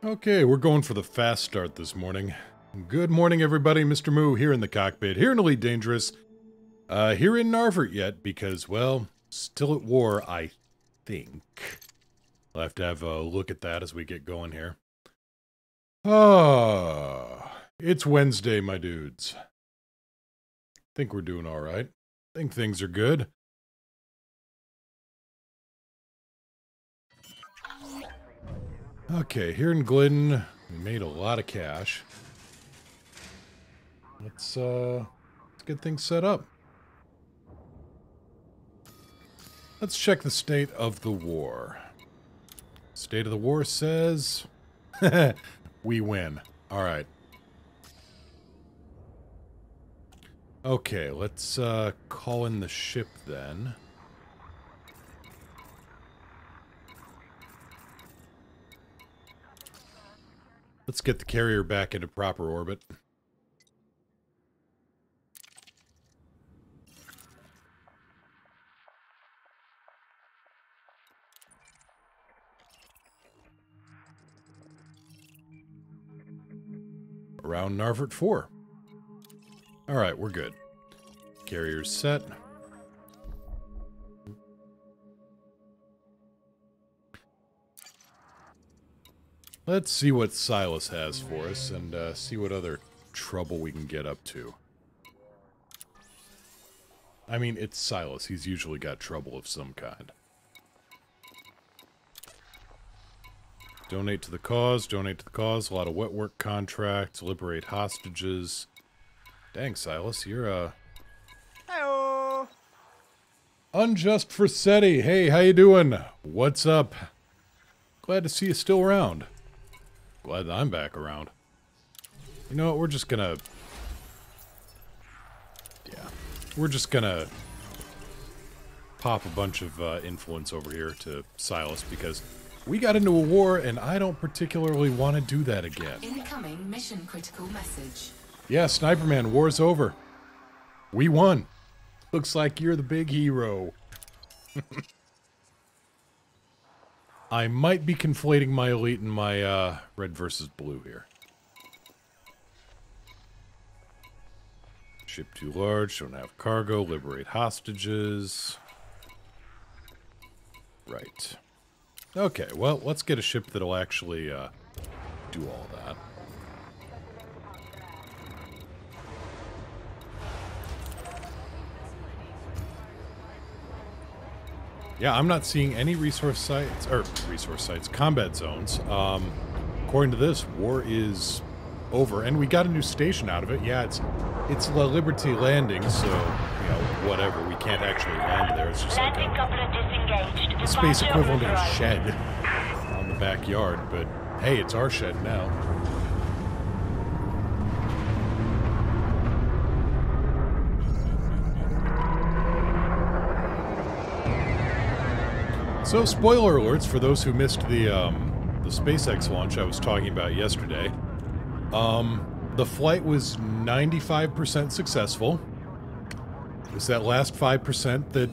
Okay, we're going for the fast start this morning. Good morning, everybody. Mr. Moo here in the cockpit, here in Elite Dangerous. Here in Narvert yet, because, well, still at war, I think. I'll have to have a look at that as we get going here. It's Wednesday, my dudes. Think we're doing alright. Think things are good. Okay, here in Glidden, we made a lot of cash. Let's get things set up. Let's check the state of the war. State of the war says... we win. Alright. Okay, let's call in the ship then. Let's get the carrier back into proper orbit. Around Narvert 4. Alright, we're good. Carrier's set. Let's see what Silas has for us, and see what other trouble we can get up to. I mean, it's Silas. He's usually got trouble of some kind. Donate to the cause, donate to the cause. A lot of wet work contracts, liberate hostages. Dang, Silas, you're, Hello. Unjust for SETI. Hey, how you doing? What's up? Glad to see you still around. Glad that I'm back around. You know what, we're just gonna... Yeah. We're just gonna... pop a bunch of influence over here to Silas, because we got into a war, and I don't particularly want to do that again. Incoming mission critical message. Yeah, Sniperman, war's over. We won. Looks like you're the big hero. I might be conflating my elite and my red versus blue here. Ship too large, don't have cargo, liberate hostages. Right. Okay, well, let's get a ship that'll actually do all that. Yeah, I'm not seeing any combat zones. According to this, war is over, and we got a new station out of it. Yeah, it's La Liberty Landing, so, you know, whatever. We can't actually land there. It's just like a space equivalent of a shed on the backyard, but hey, it's our shed now. So, spoiler alerts for those who missed the SpaceX launch I was talking about yesterday. The flight was 95% successful. It was that last 5% that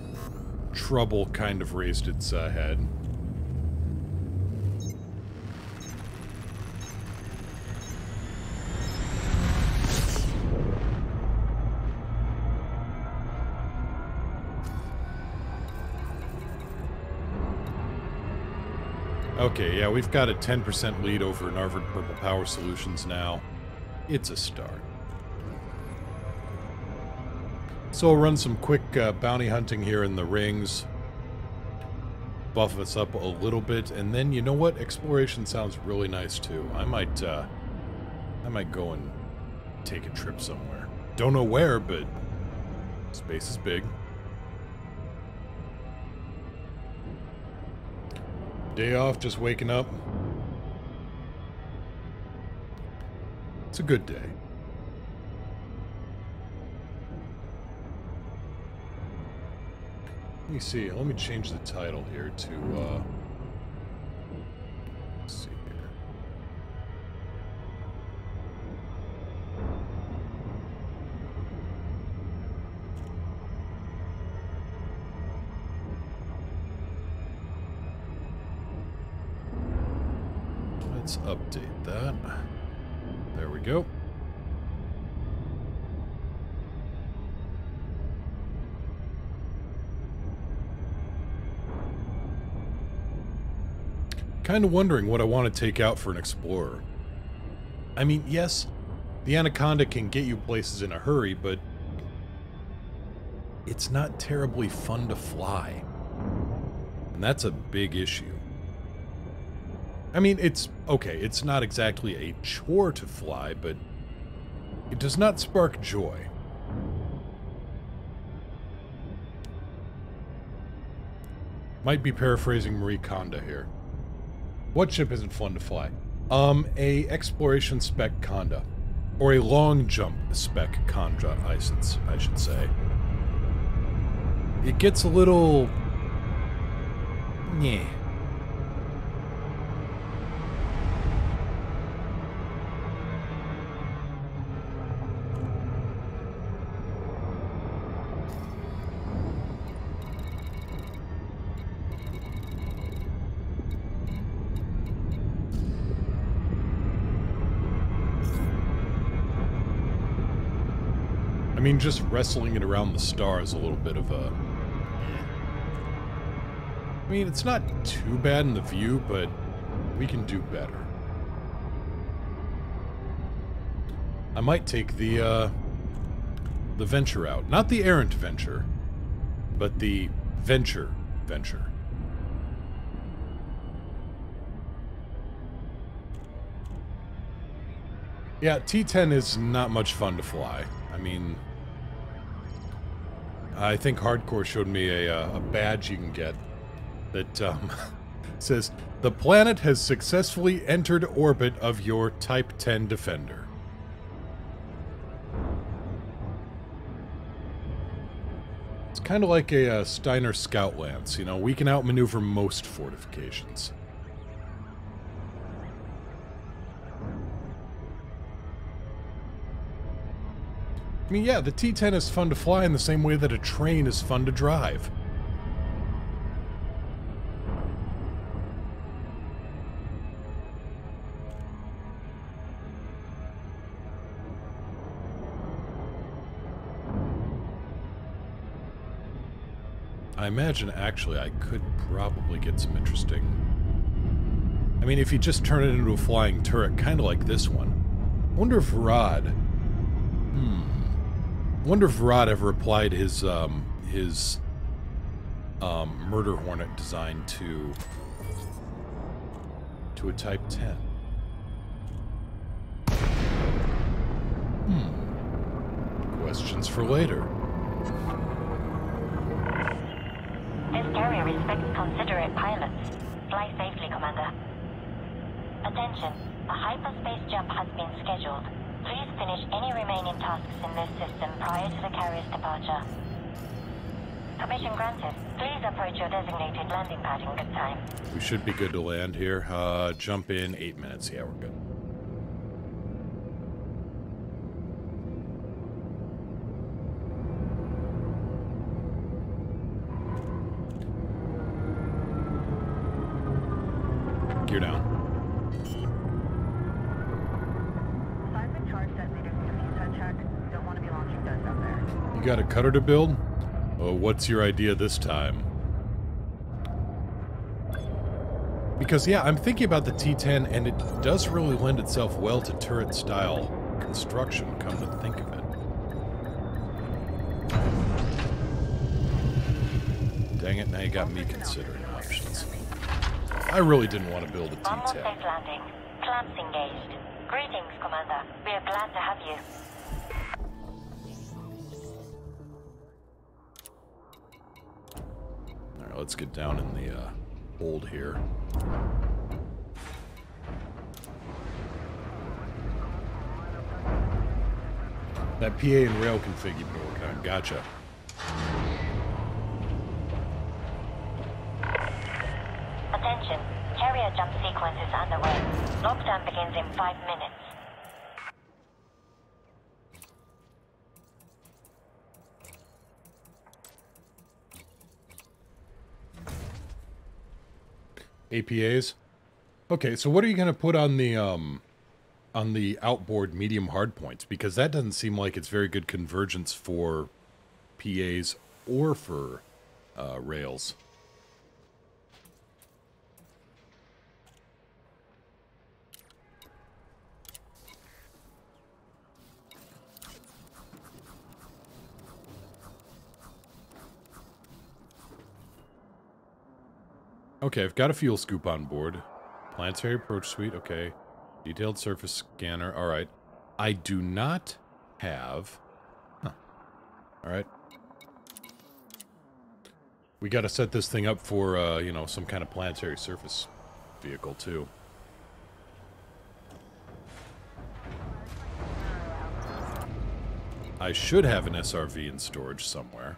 trouble kind of raised its head. Okay, yeah, we've got a 10% lead over Narvert Purple Power Solutions now. It's a start. So we'll run some quick bounty hunting here in the rings. Buff us up a little bit, and then, you know what? Exploration sounds really nice, too. I might go and take a trip somewhere. Don't know where, but space is big. Day off, just waking up. It's a good day. Let me see. Let me change the title here to, let's see here. let's update that. There we go. Kind of wondering what I want to take out for an explorer. I mean, yes, the Anaconda can get you places in a hurry, but it's not terribly fun to fly. And that's a big issue. I mean, it's okay, it's not exactly a chore to fly, but it does not spark joy. Might be paraphrasing Marie Kondo here. What ship isn't fun to fly? A exploration spec Conda. Or a long jump spec Conda, I should say. It gets a little... Nyeh. I mean, just wrestling it around the star is a little bit of a... I mean, it's not too bad in the view, but we can do better. I might take the Venture out. Not the errant Venture, but the Venture. Yeah, T-10 is not much fun to fly. I mean... I think Hardcore showed me a badge you can get that says, "The planet has successfully entered orbit of your Type 10 Defender." It's kind of like a Steiner Scout Lance, you know, we can outmaneuver most fortifications. I mean, yeah, the T-10 is fun to fly in the same way that a train is fun to drive. I imagine, actually, I could probably get some interesting... I mean, if you just turn it into a flying turret, kind of like this one. I wonder if Rod... wonder if Rod ever applied his Murder Hornet design to a Type 10. Questions for later. This carrier respects considerate pilots. Fly safely, Commander. Attention, a hyperspace jump has been scheduled. Please finish any remaining tasks in this system prior to the carrier's departure. Permission granted. Please approach your designated landing pad in good time. We should be good to land here. Jump in 8 minutes. Yeah, we're good. Gear down. You got a cutter to build? Oh, what's your idea this time? Because, yeah, I'm thinking about the T-10, and it does really lend itself well to turret-style construction, come to think of it. Dang it, now you got me considering options. I really didn't want to build a T-10. Almost safe landing. Clamps engaged. Greetings, Commander. We are glad to have you. Alright, let's get down in the hold here. That PA and rail config you've been working on. Gotcha. Attention. Carrier jump sequence is underway. Lockdown begins in 5 minutes. APAs? Okay, so what are you going to put on the outboard medium hard points? Because that doesn't seem like it's very good convergence for PAs or for rails. Okay, I've got a fuel scoop on board. Planetary approach suite, okay. Detailed surface scanner, alright. I do not have... Huh. Alright. We gotta set this thing up for, you know, some kind of planetary surface vehicle, too. I should have an SRV in storage somewhere.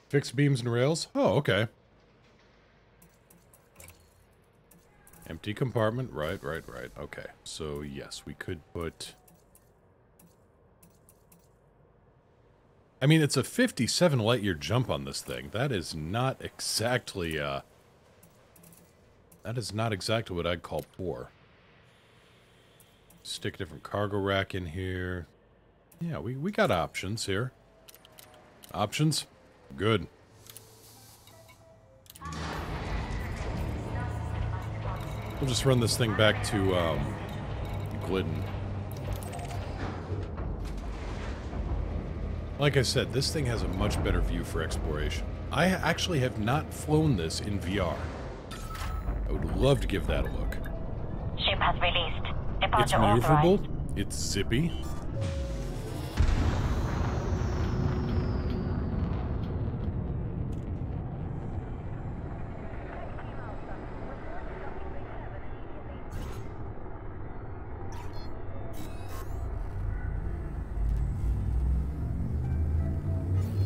Fixed beams and rails? Oh, okay. Empty compartment. Right. Okay. So, yes, we could put... I mean, it's a 57 light-year jump on this thing. That is not exactly, that is not exactly what I'd call poor. Stick a different cargo rack in here. Yeah, we got options here. Options? Good. We'll just run this thing back to, Glidden. Like I said, this thing has a much better view for exploration. I actually have not flown this in VR. I would love to give that a look. Ship has released. Departure It's maneuverable. authorized. It's zippy.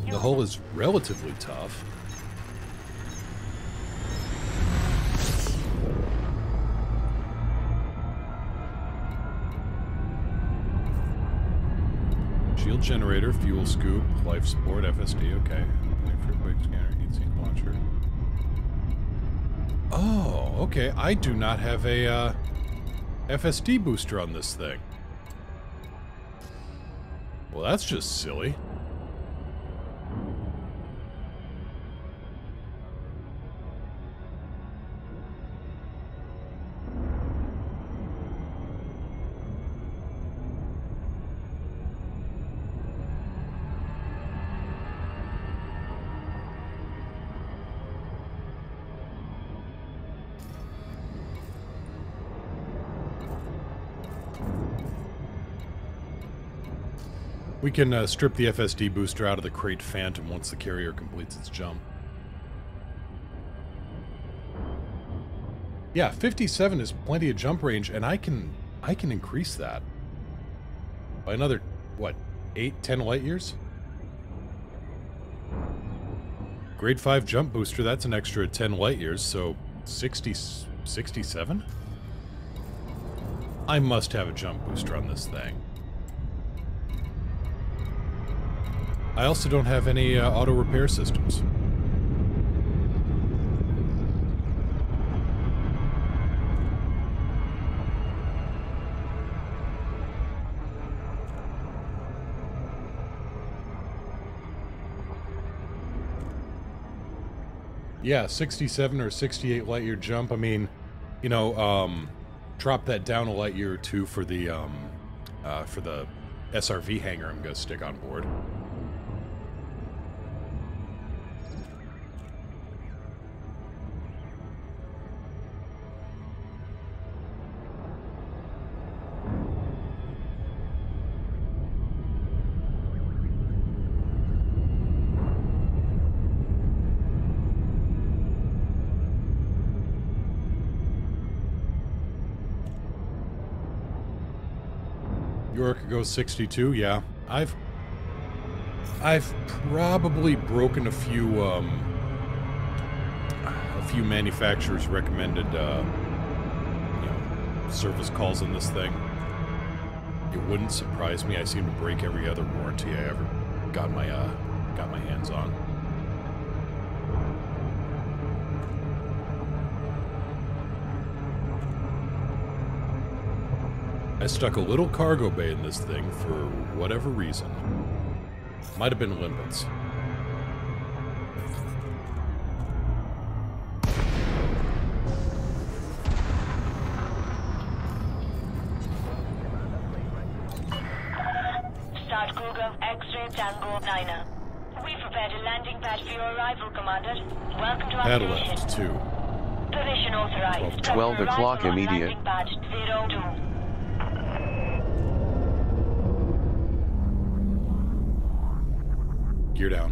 The hull is relatively tough. Shield generator, fuel scoop, life support, FSD, okay. Quick scanner, heat sink launcher. Oh, okay. I do not have a FSD booster on this thing. Well, that's just silly. We can strip the FSD booster out of the Crate Phantom once the carrier completes its jump. Yeah, 57 is plenty of jump range, and I can increase that by another, what, 8, 10 light years? Grade 5 jump booster, that's an extra 10 light years, so 67? I must have a jump booster on this thing. I also don't have any auto repair systems. Yeah, 67 or 68 light year jump. I mean, you know, drop that down a light year or two for the SRV hangar I'm going to stick on board. York goes 62, yeah. I've probably broken a few manufacturers' recommended, you know, service calls on this thing. It wouldn't surprise me. I seem to break every other warranty I ever got my hands on. I stuck a little cargo bay in this thing for whatever reason. Might have been limpets. Start Cougar, X-ray Tango 9er. We prepared a landing pad for your arrival, Commander. Welcome to Pad our left, station. 2. Position authorized. 12 o'clock Arrival on immediate. landing pad 02. Gear down.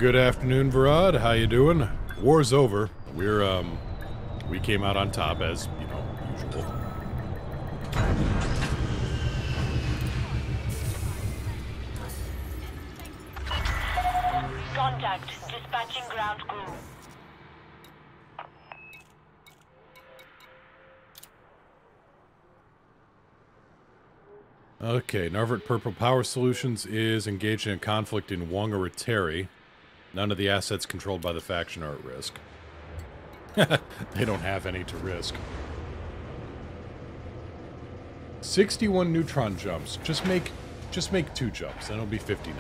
Good afternoon, Varad. How you doing? War's over. We came out on top, as, you know, usual. Contact. Dispatching ground crew. Okay, Narvik Purple Power Solutions is engaged in a conflict in Whangarateri. None of the assets controlled by the faction are at risk. They don't have any to risk. 61 neutron jumps. Just make 2 jumps, then it'll be 59.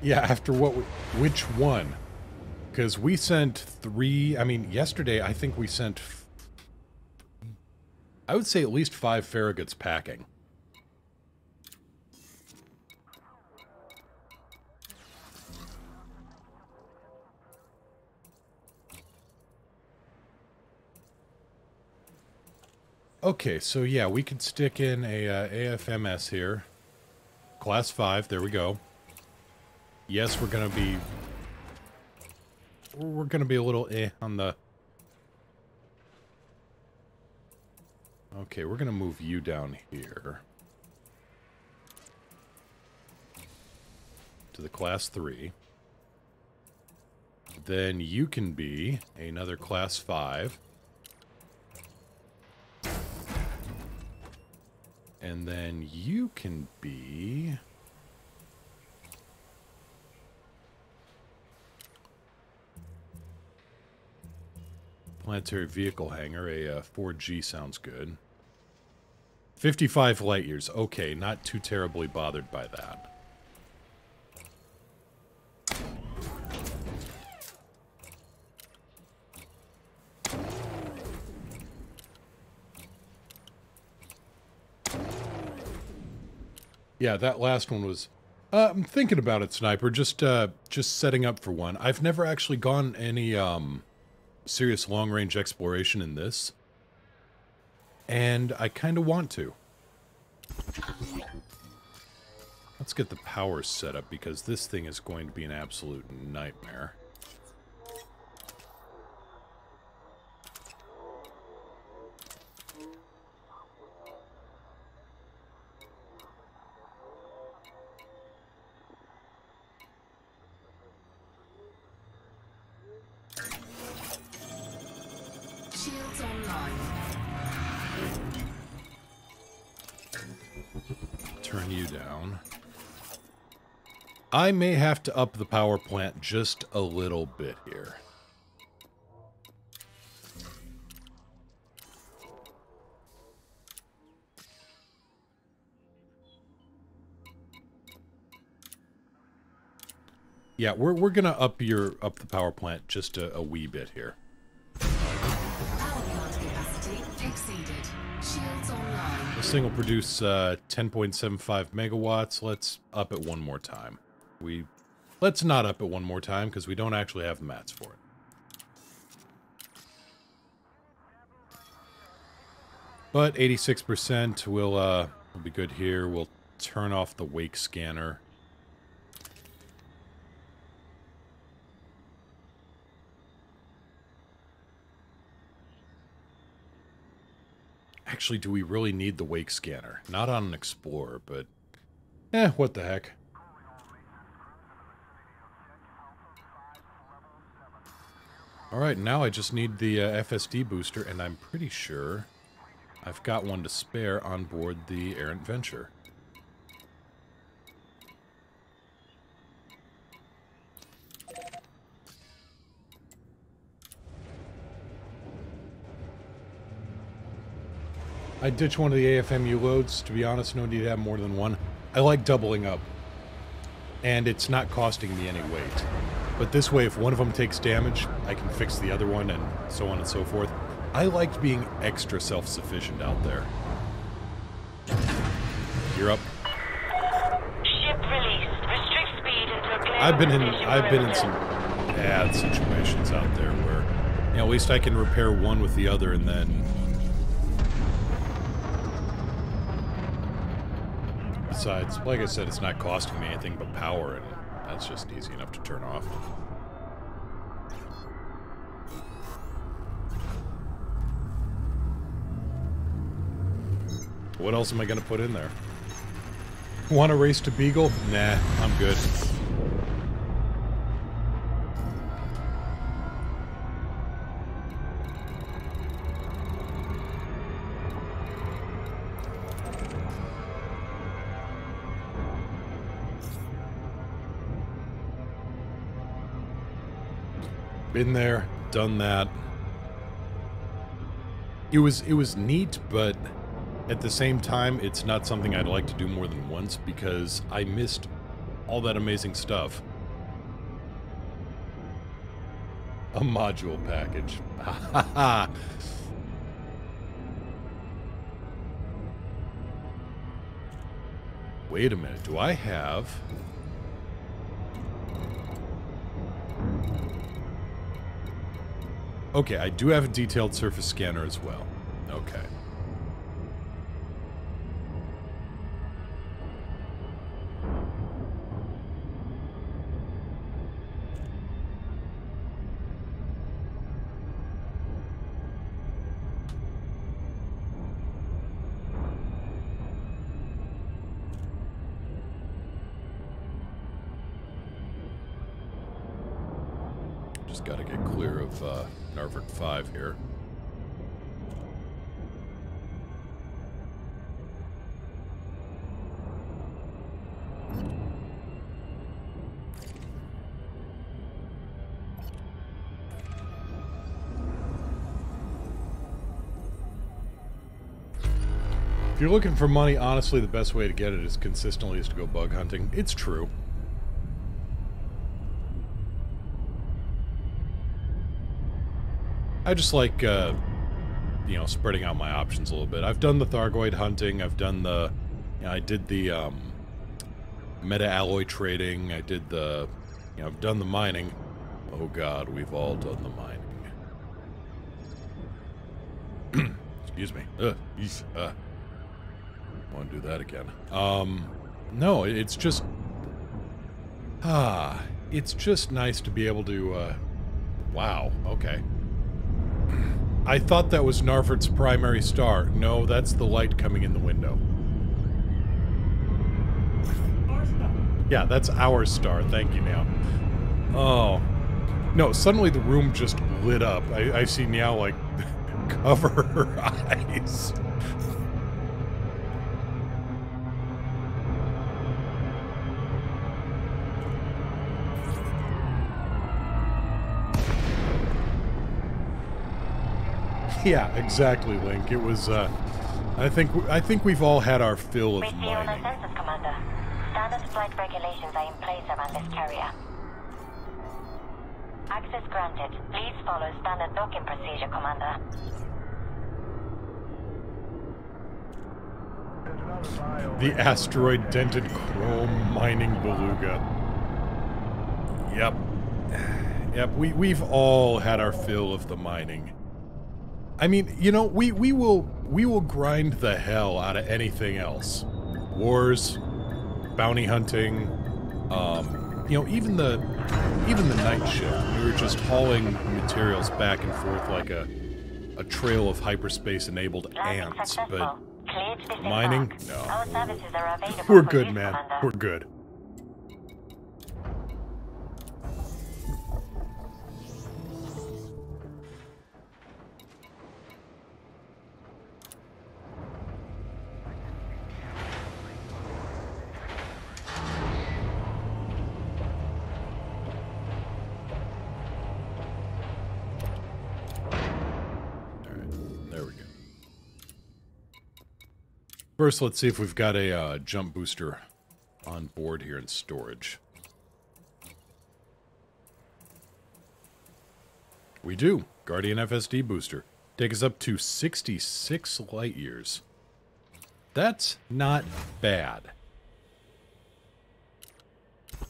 Yeah, after what which one? Because we sent 3, I mean, yesterday I think we sent, I would say at least 5 Farragut's packing. Okay, so yeah, we could stick in a AFMS here. Class 5, there we go. Yes, we're gonna be a little on the... Okay, we're gonna move you down here. To the Class 3. Then you can be another Class 5. And then you can be... Planetary vehicle hangar, a 4G sounds good. 55 light years. Okay, not too terribly bothered by that. Yeah, that last one was... I'm thinking about it, Sniper. Just setting up for one. I've never actually gone any, serious long-range exploration in this. And I kind of want to. Let's get the power set up, because this thing is going to be an absolute nightmare. Shields online. Turn you down. I may have to up the power plant just a little bit here. Yeah, we're gonna up the power plant just a wee bit here. Power plant capacity exceeded. Shields online. This thing will produce 10.75 megawatts. Let's up it one more time. Let's not up it one more time because we don't actually have the mats for it. But 86% will be good here. We'll turn off the wake scanner. actually, do we really need the wake scanner? Not on an Explorer, but... what the heck. Alright, now I just need the FSD booster, and I'm pretty sure I've got one to spare on board the Errant Venture. I ditched one of the AFMU loads. To be honest, no need to have more than one. I like doubling up. And it's not costing me any weight. But this way, if one of them takes damage, I can fix the other one, and so on and so forth. I liked being extra self-sufficient out there. You're up. Ship released. Restrict speed until clear. I've been in some bad situations out there where, you know, at least I can repair one with the other, and then... Besides, like I said, it's not costing me anything but power, and that's just easy enough to turn off. What else am I gonna put in there? Want to race to Beagle? Nah, I'm good. Been there, done that. It was neat, but at the same time, it's not something I'd like to do more than once because I missed all that amazing stuff. A module package. Wait a minute, do I have... Okay, I do have a detailed surface scanner as well. Okay. Just gotta get clear of Narvik 5 here. If you're looking for money, honestly, the best way to get it is consistently is to go bug hunting. It's true. I just like, you know, spreading out my options a little bit. I've done the Thargoid hunting, I've done the, you know, I did the, meta-alloy trading, I did the, you know, I've done the mining. Oh god, we've all done the mining. Excuse me. I want to do that again. No, it's just... it's just nice to be able to, wow, okay. I thought that was Narford's primary star. No, that's the light coming in the window. Yeah, that's our star. Thank you, Meow. Oh. No, suddenly the room just lit up. I see Meow, like, cover her eyes. Yeah, exactly, Link. It was, I think we've all had our fill of With the mining. census, Commander. Standard flight regulations are in place around this carrier. Access granted. Please follow standard docking procedure, Commander. The asteroid-dented chrome mining beluga. Yep. Yep, we've all had our fill of the mining. I mean, you know, we will grind the hell out of anything else. Wars, bounty hunting, you know, even the night shift. We were just hauling materials back and forth like a a trail of hyperspace-enabled Landing ants, successful. but Cleared to disembark. mining? No. Our services are available We're for good, use, man. Commander. We're good. First, let's see if we've got a jump booster on board here in storage. We do. Guardian FSD booster. Take us up to 66 light years. That's not bad.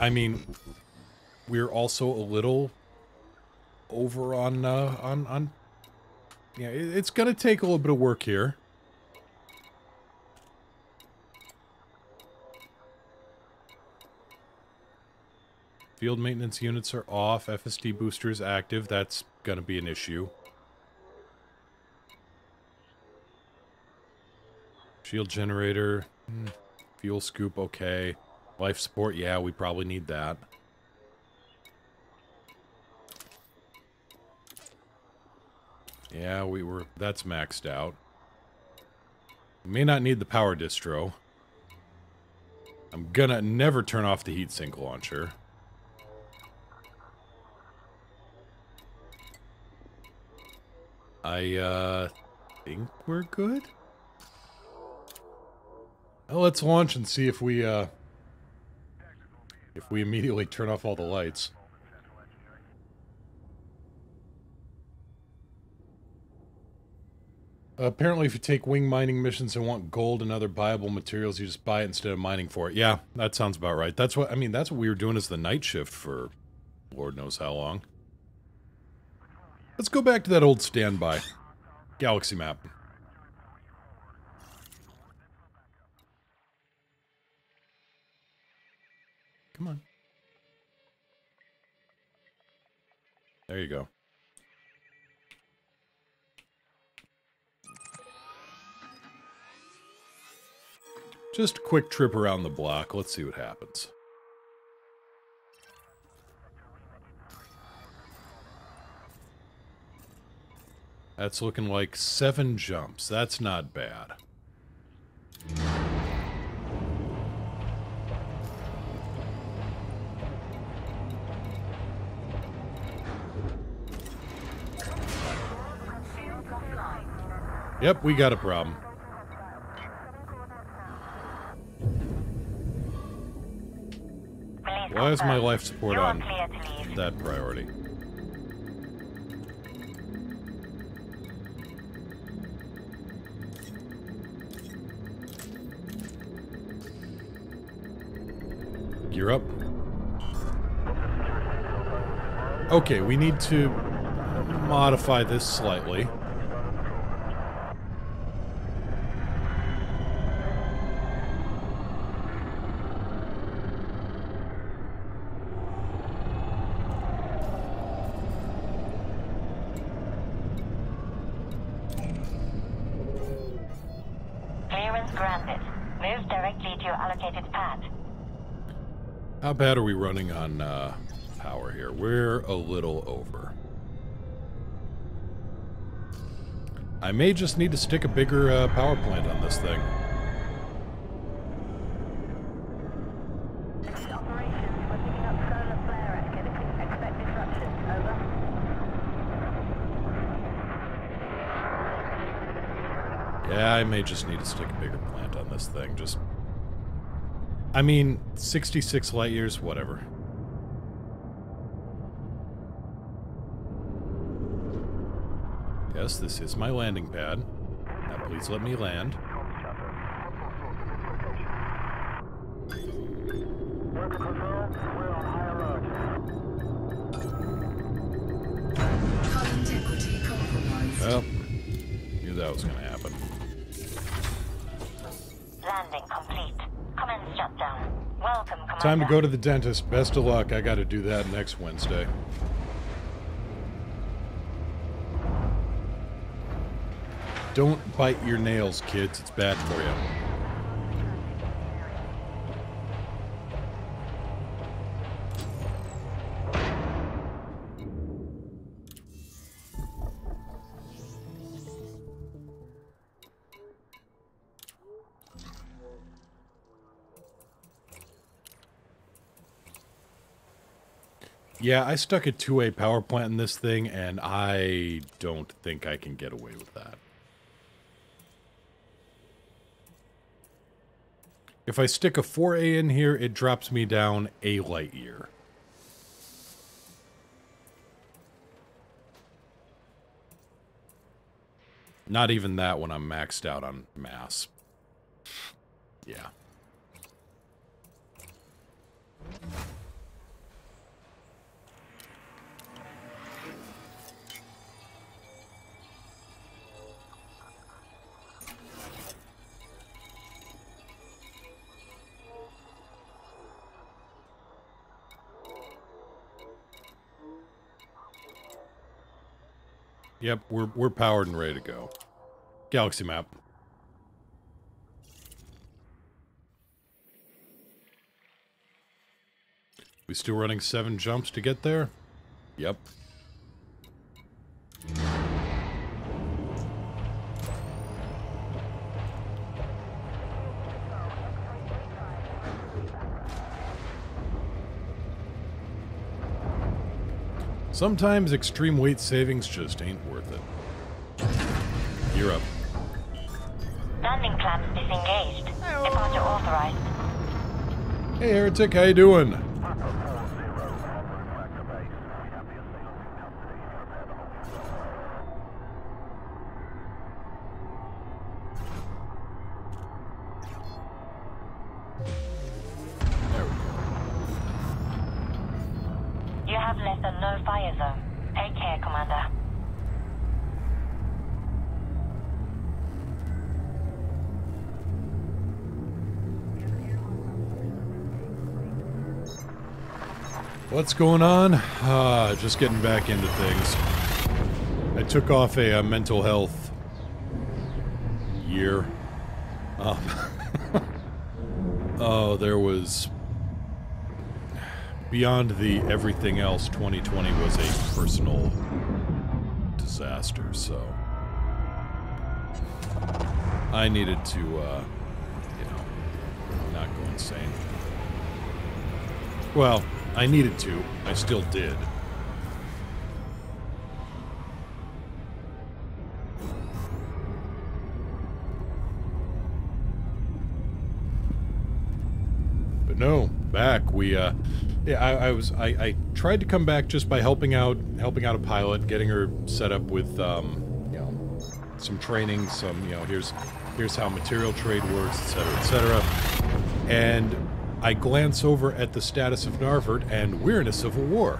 I mean, we're also a little over on yeah, it's gonna take a little bit of work here. Field maintenance units are off. FSD boosters active. That's going to be an issue. Shield generator. Fuel scoop, okay. Life support, yeah, we probably need that. Yeah, that's maxed out. We may not need the power distro. I'm gonna never turn off the heatsink launcher. I think we're good. Well, let's launch and see if we immediately turn off all the lights. Apparently, if you take wing mining missions and want gold and other buyable materials, you just buy it instead of mining for it. Yeah, that sounds about right. That's what we were doing as the night shift for Lord knows how long. Let's go back to that old standby. Galaxy map. Come on. There you go. Just a quick trip around the block. Let's see what happens. That's looking like 7 jumps. That's not bad. Yep, we got a problem. Why is my life support on that priority? Gear up. Okay, we need to modify this slightly. Clearance granted. Move directly to your allocated pad. How bad are we running on power here? We're a little over. I may just need to stick a bigger power plant on this thing. Yeah, I may just need to stick a bigger plant on this thing. Just... I mean, 66 light years, whatever. Yes, this is my landing pad. Now please let me land. Well, knew that was going to happen. Landing complete. Commence shutdown. Welcome, Commander. Time to go to the dentist. Best of luck. I got to do that next Wednesday. Don't bite your nails, kids. It's bad for you. Yeah, I stuck a 2A power plant in this thing, and I don't think I can get away with that. If I stick a 4A in here, it drops me down a light year. Not even that when I'm maxed out on mass. Yeah. Yep, we're powered and ready to go. Galaxy map. We still running 7 jumps to get there? Yep. Sometimes extreme weight savings just ain't worth it. You're up. Landing clamps disengaged. Departure authorized. Hey, Heretic, how you doing? You have less than no fire zone. Take care, Commander. What's going on? Just getting back into things. I took off a mental health year. Oh, there was... Beyond the everything else, 2020 was a personal disaster, so... I needed to, you know, not go insane. Well, I needed to. I still did. But no, back. Yeah, I tried to come back just by helping out a pilot, getting her set up with, you know, some training, some, you know, here's how material trade works, etc., etc. And I glance over at the status of Narvert, and we're in a civil war.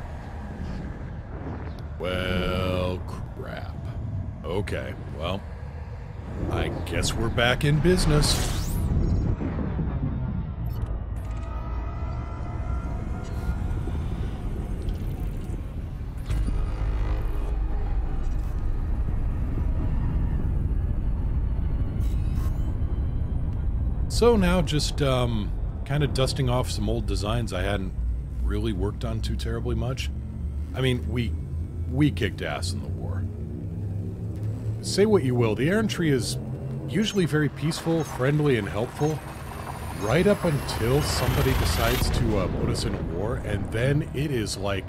Well, crap. Okay, well, I guess we're back in business. So now just, kind of dusting off some old designs I hadn't really worked on too terribly much. I mean, we kicked ass in the war. Say what you will, the Errantry is usually very peaceful, friendly, and helpful, right up until somebody decides to put us in war, and then it is like...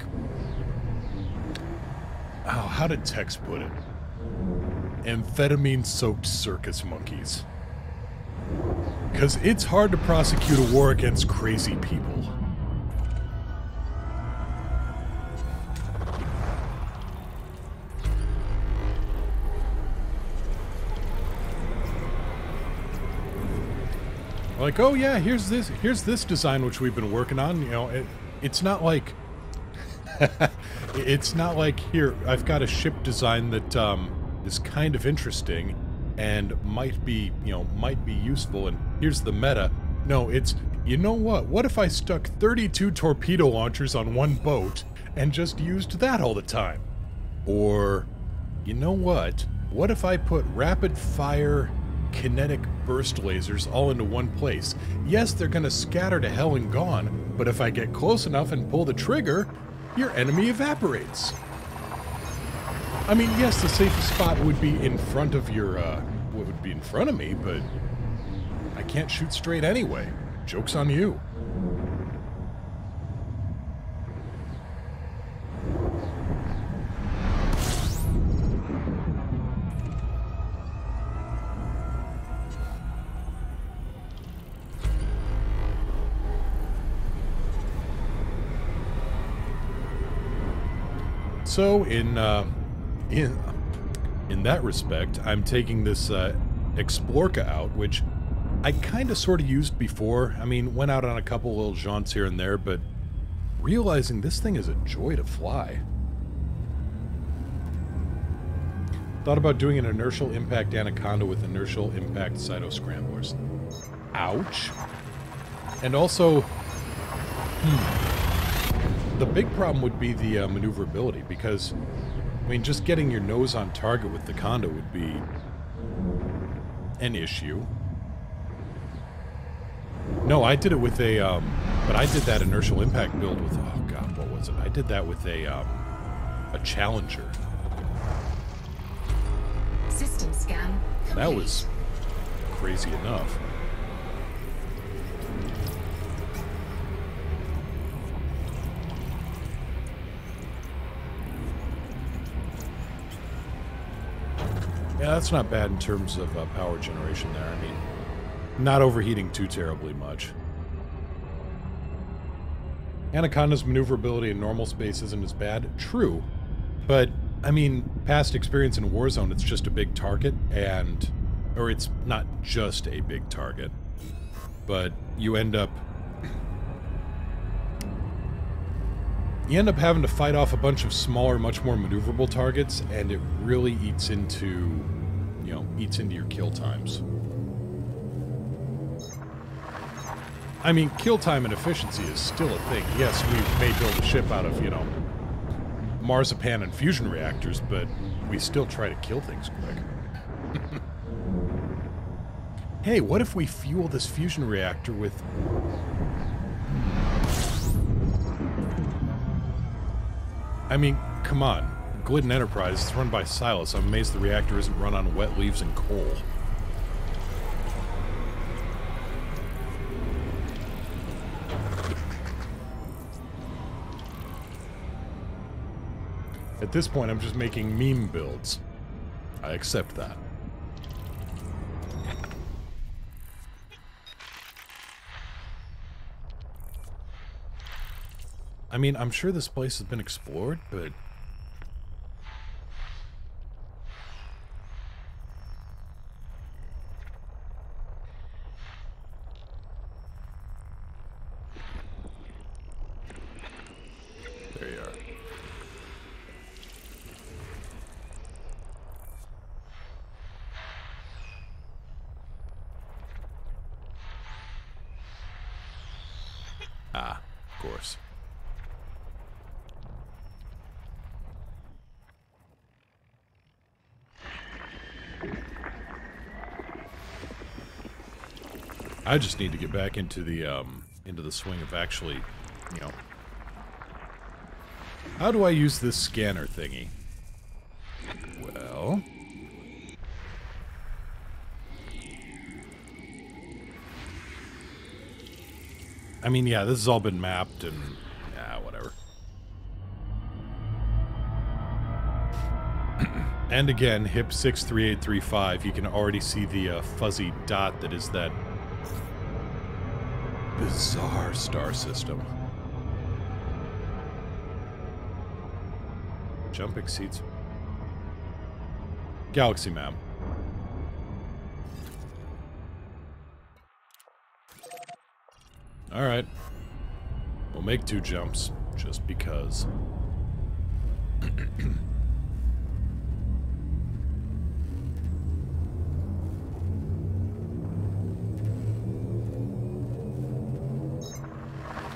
Oh, how did Tex put it? Amphetamine-soaked circus monkeys. Because it's hard to prosecute a war against crazy people. Like, oh yeah, here's this design which we've been working on. You know, it's not like... it's not like, here, I've got a ship design that is kind of interesting and might be, you know, might be useful, and here's the meta. No, it's, you know what if I stuck 32 torpedo launchers on one boat and just used that all the time? Or, you know what, What if I put rapid fire kinetic burst lasers all into one place? Yes, they're gonna scatter to hell and gone, but if I get close enough and pull the trigger, your enemy evaporates. I mean, yes, the safest spot would be in front of your, what would be in front of me, but I can't shoot straight anyway. Joke's on you. So, in that respect, I'm taking this Explorca out, which I kind of sort of used before. I mean, went out on a couple little jaunts here and there, but realizing this thing is a joy to fly. Thought about doing an inertial impact Anaconda with inertial impact Cytoscramblers. Ouch. And also, the big problem would be the maneuverability, because, I mean, just getting your nose on target with the Conda would be an issue. No, I did it with a, but I did that inertial impact build with, oh god, what was it? I did that with a Challenger. System scan complete. That was crazy enough. Yeah, that's not bad in terms of power generation there. I mean, not overheating too terribly much. Anaconda's maneuverability in normal space isn't as bad. True. But, I mean, past experience in Warzone, it's just a big target, and... Or it's not just a big target, but you end up... You end up having to fight off a bunch of smaller, much more maneuverable targets, and it really eats into, you know, eats into your kill times. I mean, kill time and efficiency is still a thing. Yes, we may build a ship out of, you know, marzipan and fusion reactors, but we still try to kill things quick. Hey, what if we fuel this fusion reactor with... I mean, come on. Glidden Enterprise is run by Silas. I'm amazed the reactor isn't run on wet leaves and coal. At this point, I'm just making meme builds. I accept that. I mean, I'm sure this place has been explored, but... There you are. Ah, of course. I just need to get back into the swing of actually, you know... How do I use this scanner thingy? Well... I mean, yeah, this has all been mapped and... yeah, whatever. And again, HIP 63835, you can already see the fuzzy dot that is that bizarre star system. Jump exceeds... Galaxy map. Alright. We'll make 2 jumps, just because.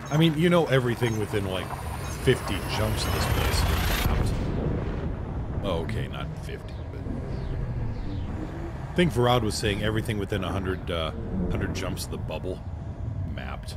I mean, you know everything within, like, 50 jumps in this place. Oh, okay, not 50, but... think Varad was saying everything within 100 jumps of the bubble mapped.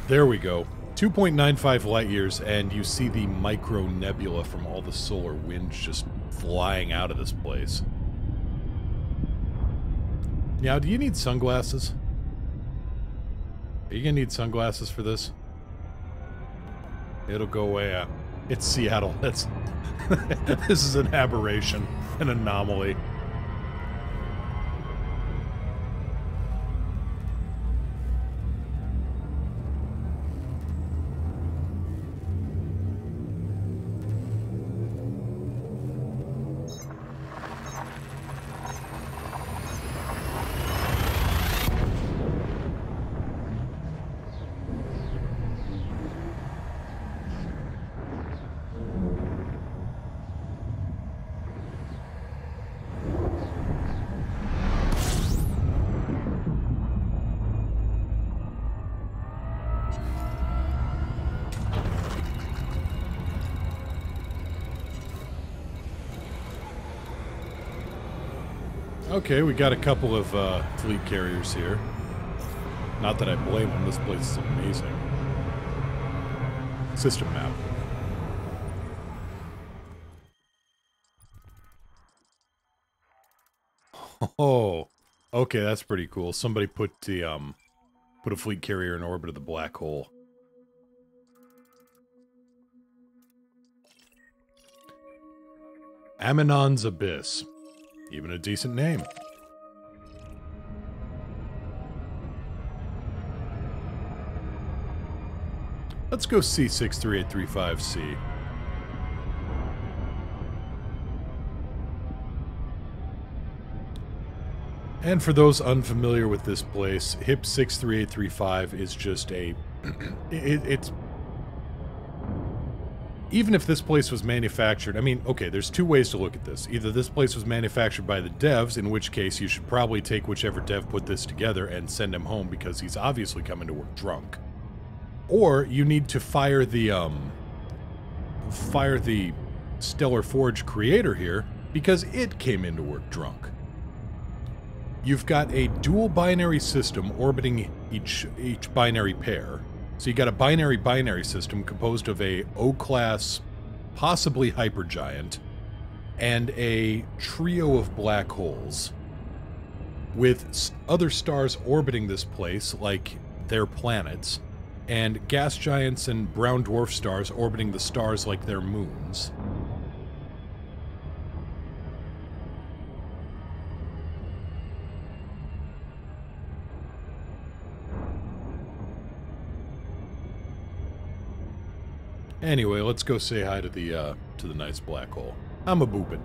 There we go. 2.95 light years, and you see the micro nebula from all the solar winds just flying out of this place. Now, do you need sunglasses? Are you gonna need sunglasses for this? It'll go away. It's Seattle. That's this is an aberration, an anomaly. Okay, we got a couple of fleet carriers here. Not that I blame them, this place is amazing. System map. Oh, okay, that's pretty cool. Somebody put the put a fleet carrier in orbit of the black hole. Aminon's Abyss. Even a decent name. Let's go C63835C. And for those unfamiliar with this place, HIP 63835 is just a... it's... Even if this place was manufactured, I mean, okay, there's two ways to look at this. Either this place was manufactured by the devs, in which case you should probably take whichever dev put this together and send him home because he's obviously coming to work drunk. Or you need to fire the Stellar Forge creator here because it came into work drunk. You've got a dual binary system orbiting each binary pair. So you got a binary system composed of a O-class, possibly hypergiant, and a trio of black holes, with other stars orbiting this place like their planets, and gas giants and brown dwarf stars orbiting the stars like their moons. Anyway, let's go say hi to the nice black hole. I'm a boopin'.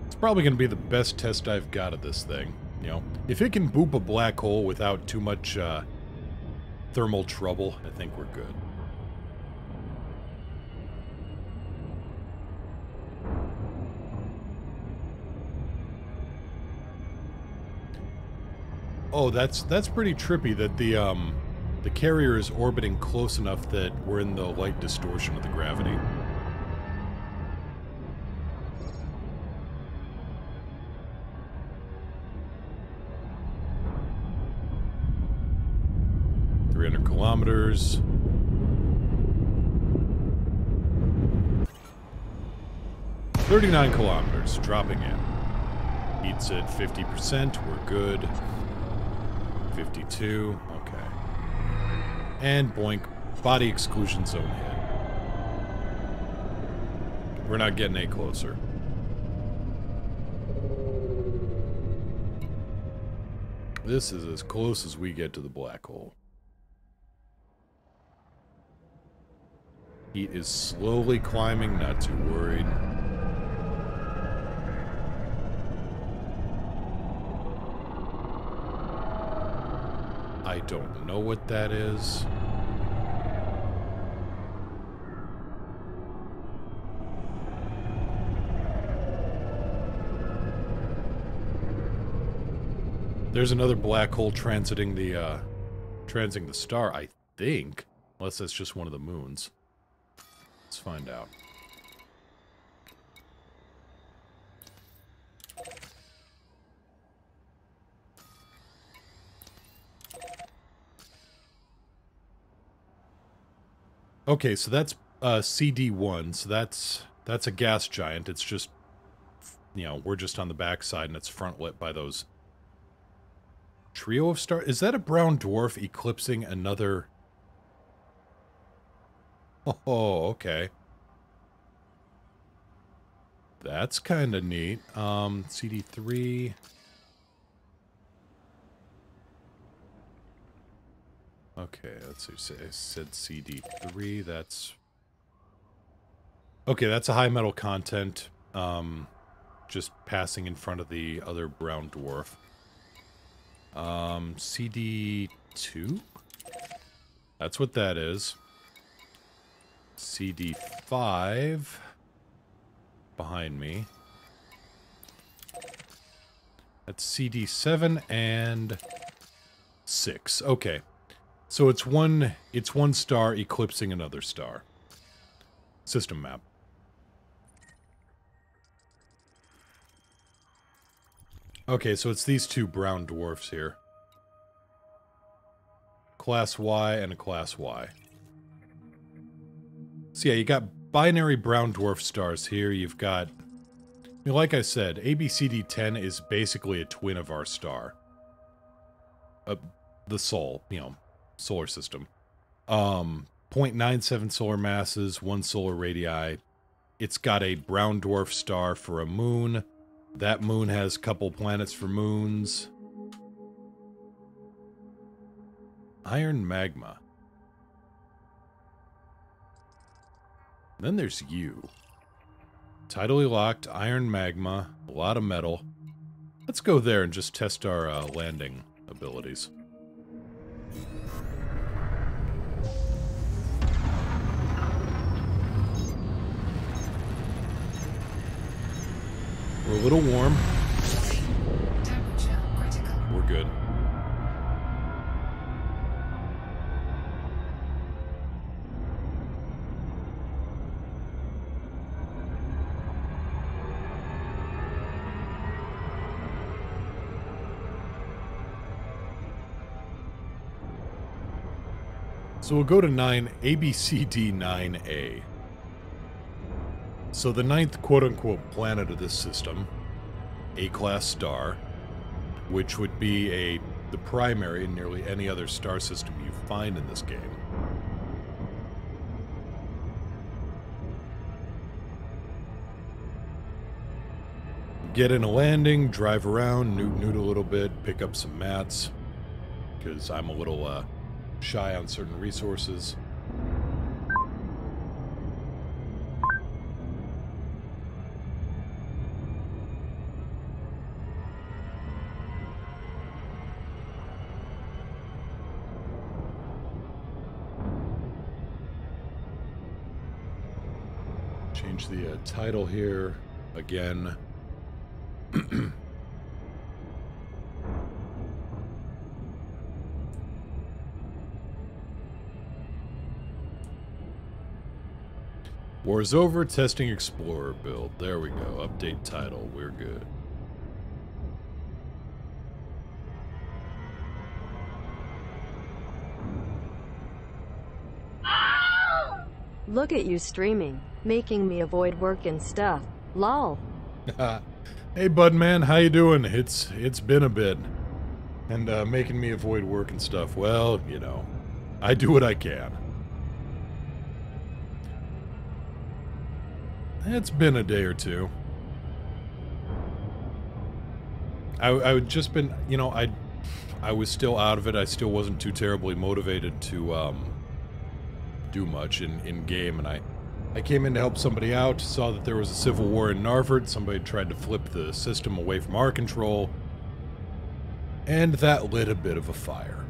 It's probably going to be the best test I've got of this thing. You know, if it can boop a black hole without too much thermal trouble, I think we're good. Oh, that's pretty trippy that the carrier is orbiting close enough that we're in the light distortion of the gravity. Kilometers. $39 dropping in. Heat's at 50%, we're good. 52, okay. And boink, body exclusion zone hit. We're not getting any closer. This is as close as we get to the black hole. Heat is slowly climbing, not too worried. don't know what that is. There's another black hole transiting the star, I think. Unless that's just one of the moons. Let's find out. Okay, so that's CD1, so that's a gas giant. It's just, you know, we're just on the backside and it's front lit by those trio of stars. Is that a brown dwarf eclipsing another? Oh, okay. That's kind of neat. CD3. Okay, let's see. I said CD3. That's... Okay, that's a high metal content. Just passing in front of the other brown dwarf. CD2? That's what that is. CD5 behind me. That's CD7 and 6. Okay. So it's one star eclipsing another star. System map. Okay, so it's these two brown dwarfs here. Class Y and a Class Y. So yeah, you got binary brown dwarf stars here. You've got... You know, like I said, ABCD10 is basically a twin of our star. The Sol, you know, solar system. 0.97 solar masses, 1 solar radii. It's got a brown dwarf star for a moon. That moon has a couple planets for moons. Iron magma. Then there's you. Tidally locked, iron magma, a lot of metal. Let's go there and just test our landing abilities. We're a little warm. Temperature critical. We're good. So we'll go to ABCD 9A. So the 9th quote-unquote planet of this system, A-class star, which would be the primary in nearly any other star system you find in this game. Get in a landing, drive around, newt a little bit, pick up some mats, because I'm a little shy on certain resources. Change the title here again. War's over, testing Explorer build. There we go. Update title. We're good. Look at you streaming, making me avoid work and stuff. Lol. Hey, bud man, how you doing? It's been a bit. And making me avoid work and stuff. Well, you know, I do what I can. It's been a day or two. I would just been, you know, I was still out of it. I still wasn't too terribly motivated to do much in game, and I came in to help somebody out, saw that there was a civil war in Narford, somebody tried to flip the system away from our control, and that lit a bit of a fire.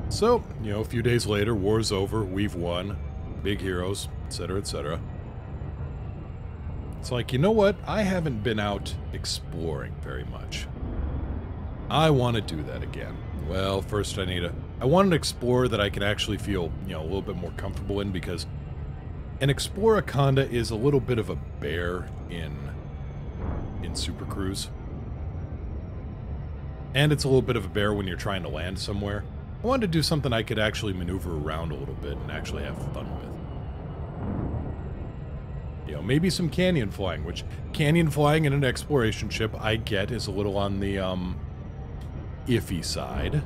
So, you know, a few days later, war's over, we've won, big heroes, etc., etc. It's like, you know what? I haven't been out exploring very much. I want to do that again. Well, first I want an explorer that I can actually feel, you know, a little bit more comfortable in, because an Explorer Conda is a little bit of a bear in Super Cruise. And it's a little bit of a bear when you're trying to land somewhere. I wanted to do something I could actually maneuver around a little bit and actually have fun with. You know, maybe some canyon flying, which canyon flying in an exploration ship, I get, is a little on the, iffy side.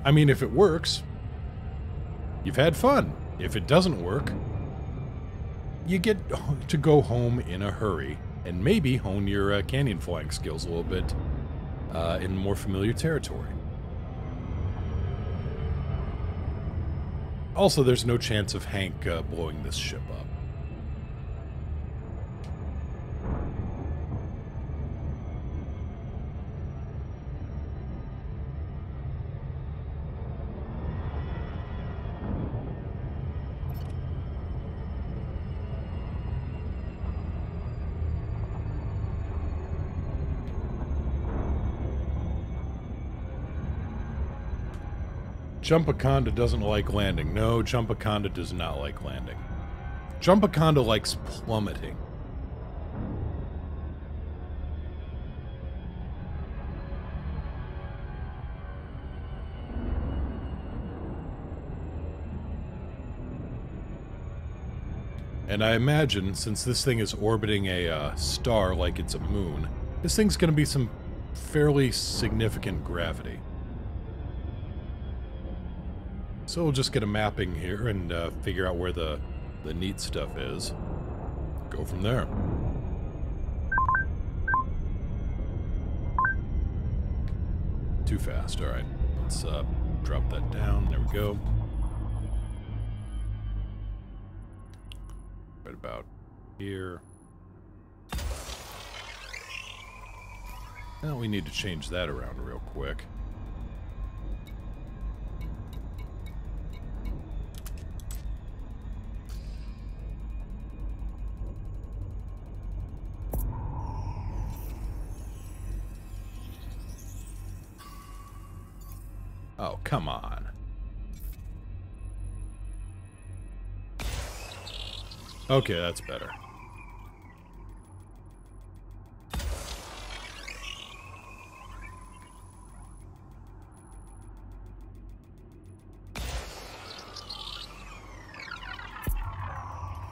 I mean, if it works, you've had fun. If it doesn't work, you get to go home in a hurry and maybe hone your canyon flying skills a little bit in more familiar territory. Also, there's no chance of Hank blowing this ship up. Jumpaconda doesn't like landing. No, Jumpaconda does not like landing. Jumpaconda likes plummeting. And I imagine, since this thing is orbiting a star like it's a moon, this thing's going to be some fairly significant gravity. So we'll just get a mapping here and figure out where the neat stuff is. Go from there. Too fast, alright. Let's drop that down. There we go. Right about here. Now we need to change that around real quick. Oh, come on. Okay, that's better.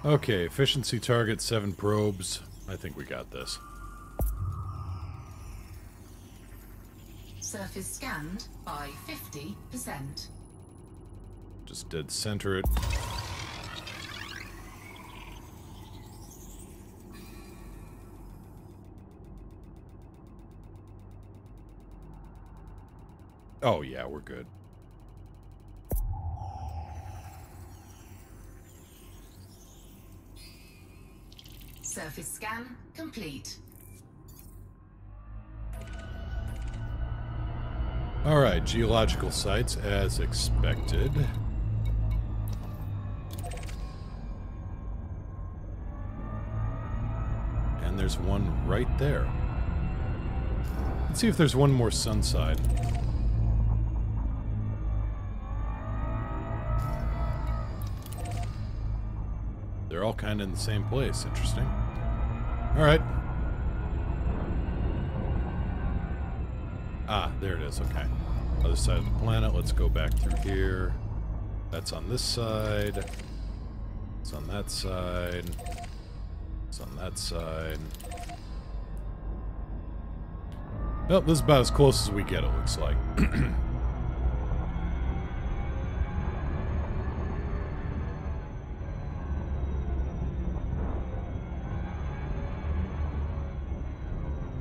Okay, efficiency target, 7 probes. I think we got this. Surface scanned by 50%. Just dead center it. Oh yeah, we're good. Surface scan complete. Alright, geological sites as expected. And there's one right there. Let's see if there's one more sun side. They're all kind of in the same place. Interesting. Alright. Ah, there it is. Okay. Other side of the planet. Let's go back through here. That's on this side. It's on that side. It's on that side. Well, this is about as close as we get, it looks like.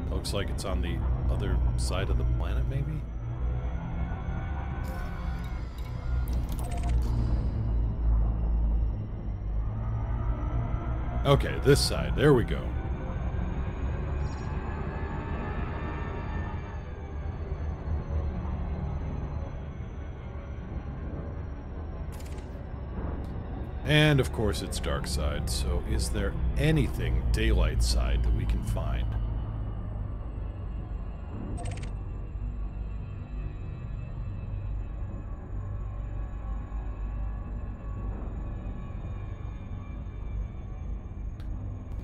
Looks like it's on the other side of the planet, maybe? Okay, this side. There we go. And of course it's dark side, so is there anything daylight side that we can find?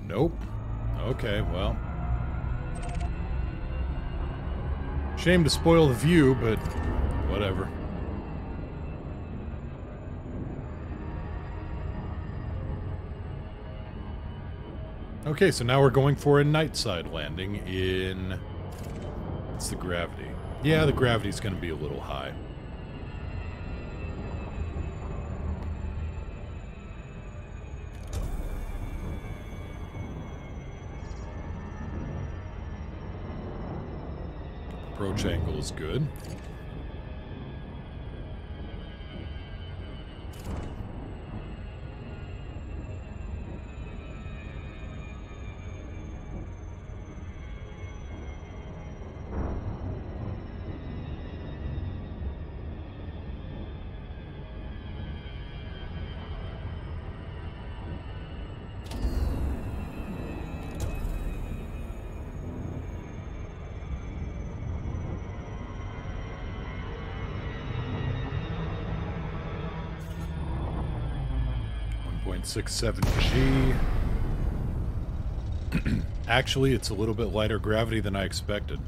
Nope. Okay, well. Shame to spoil the view, but whatever. Okay, so now we're going for a night side landing in... It's the gravity. Yeah, the gravity's going to be a little high. Approach angle is good. .67G. Actually, it's a little bit lighter gravity than I expected.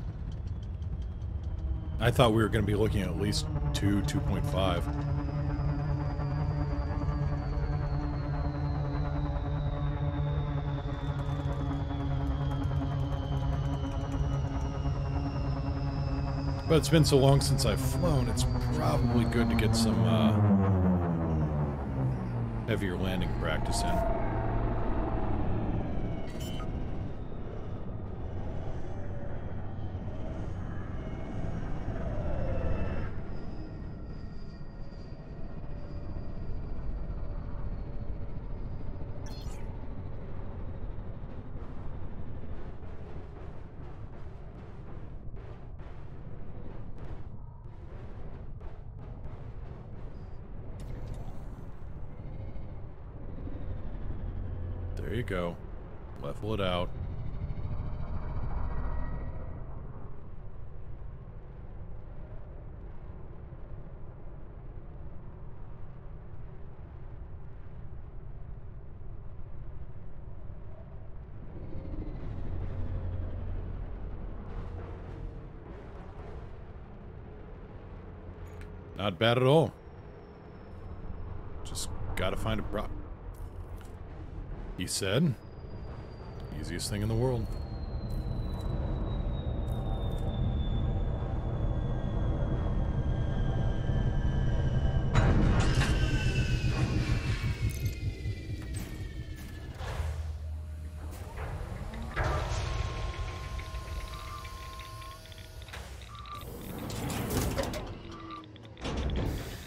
I thought we were going to be looking at least 2.5. But it's been so long since I've flown, it's probably good to get some heavier landing practice in. There you go. Level it out. Not bad at all. Just gotta find a prop. He said, easiest thing in the world.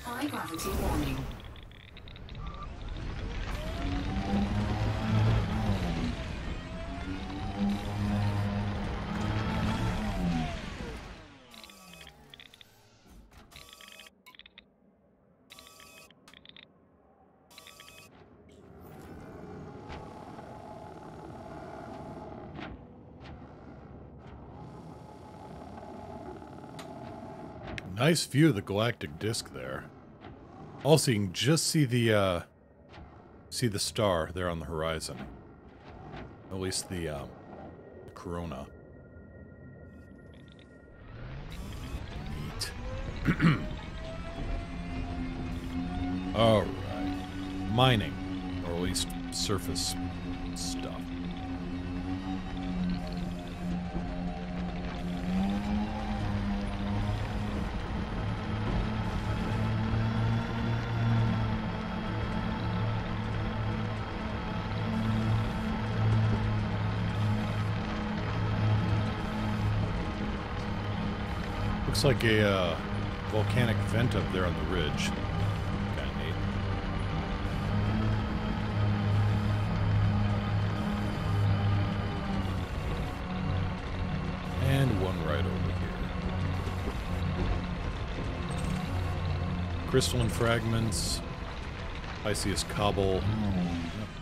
High gravity warning. Nice view of the galactic disk there. Also, you can just see the star there on the horizon. At least the corona. Neat. All right, mining, or at least surface stuff. Looks like a volcanic vent up there on the ridge. Kinda neat. And one right over here. Crystalline fragments. Iceus cobble. Yep,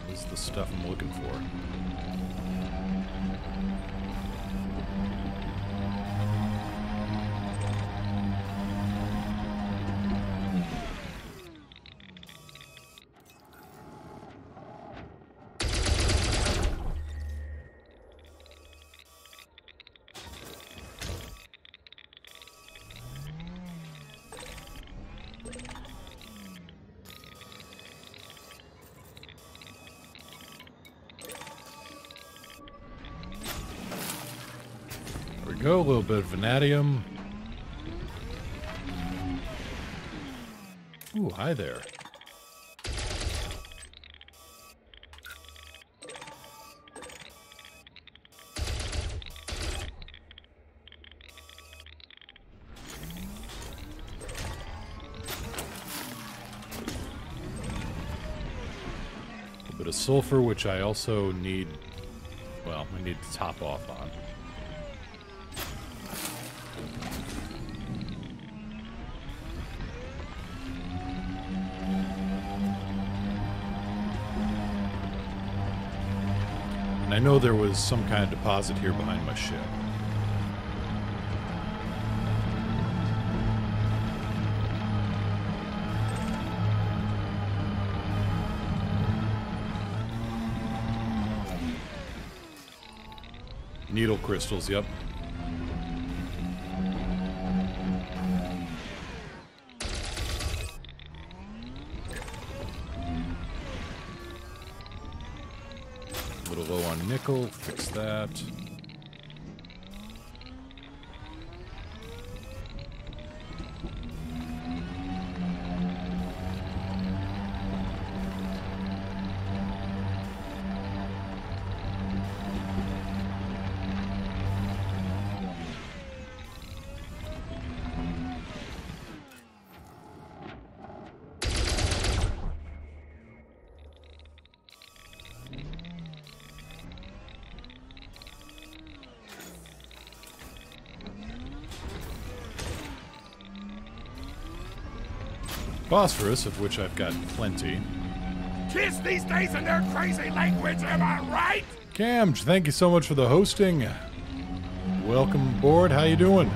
this is the stuff I'm looking for. Go, a little bit of vanadium. Ooh, hi there. A bit of sulfur, which I also need, well, I need to top off on. And I know there was some kind of deposit here behind my ship. Needle crystals, yep. A little low on nickel, fix that. Phosphorus, of which I've got plenty. Kids these days and their crazy language, am I right? Camj, thank you so much for the hosting. Welcome aboard. How you doing?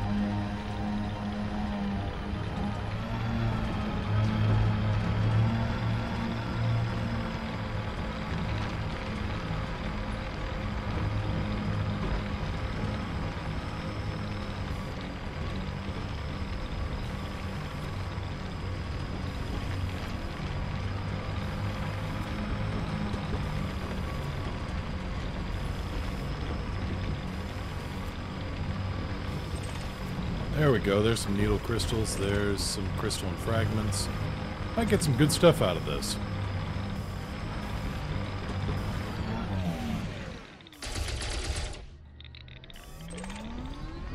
There we go, there's some needle crystals, there's some crystalline fragments. Might get some good stuff out of this.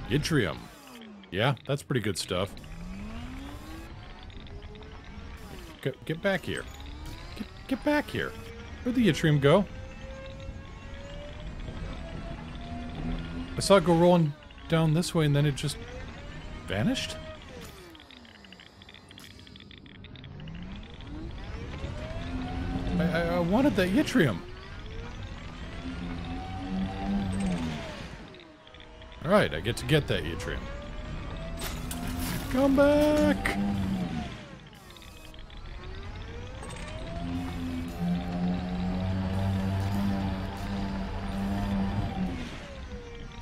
Yttrium. Yeah, that's pretty good stuff. Get back here. Get back here. Where'd the yttrium go? I saw it go rolling down this way and then it just vanished? I wanted that yttrium. Alright, I get to get that yttrium. Come back!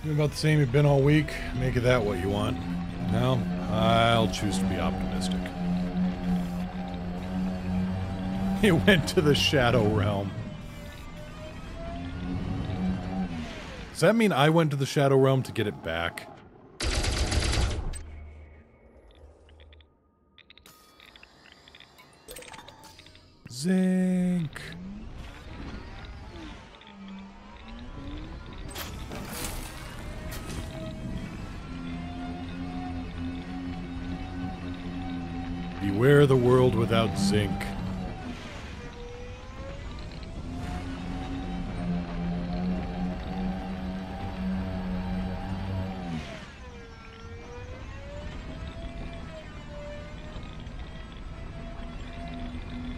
You're about the same you've been all week. Make of that what you want. No, I'll choose to be optimistic. He went to the Shadow Realm. Does that mean I went to the Shadow Realm to get it back? Zinc. Beware the world without zinc.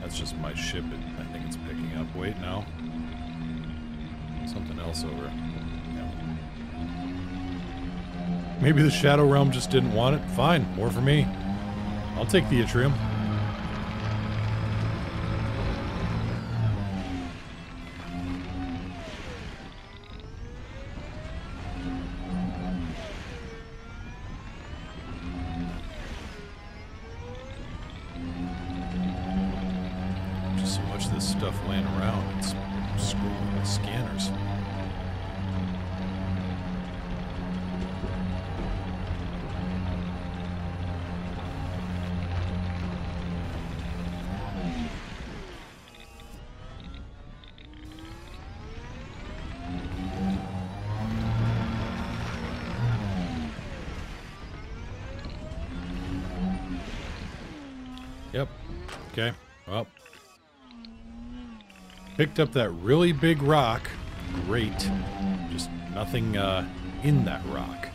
That's just my ship. I think it's picking up. Wait, no. Something else over. No. Maybe the Shadow Realm just didn't want it. Fine, more for me. I'll take the Atrium. Just so much of this stuff laying around. It's screwing with scanners. Yep. Okay. Well. Picked up that really big rock. Great. Just nothing in that rock.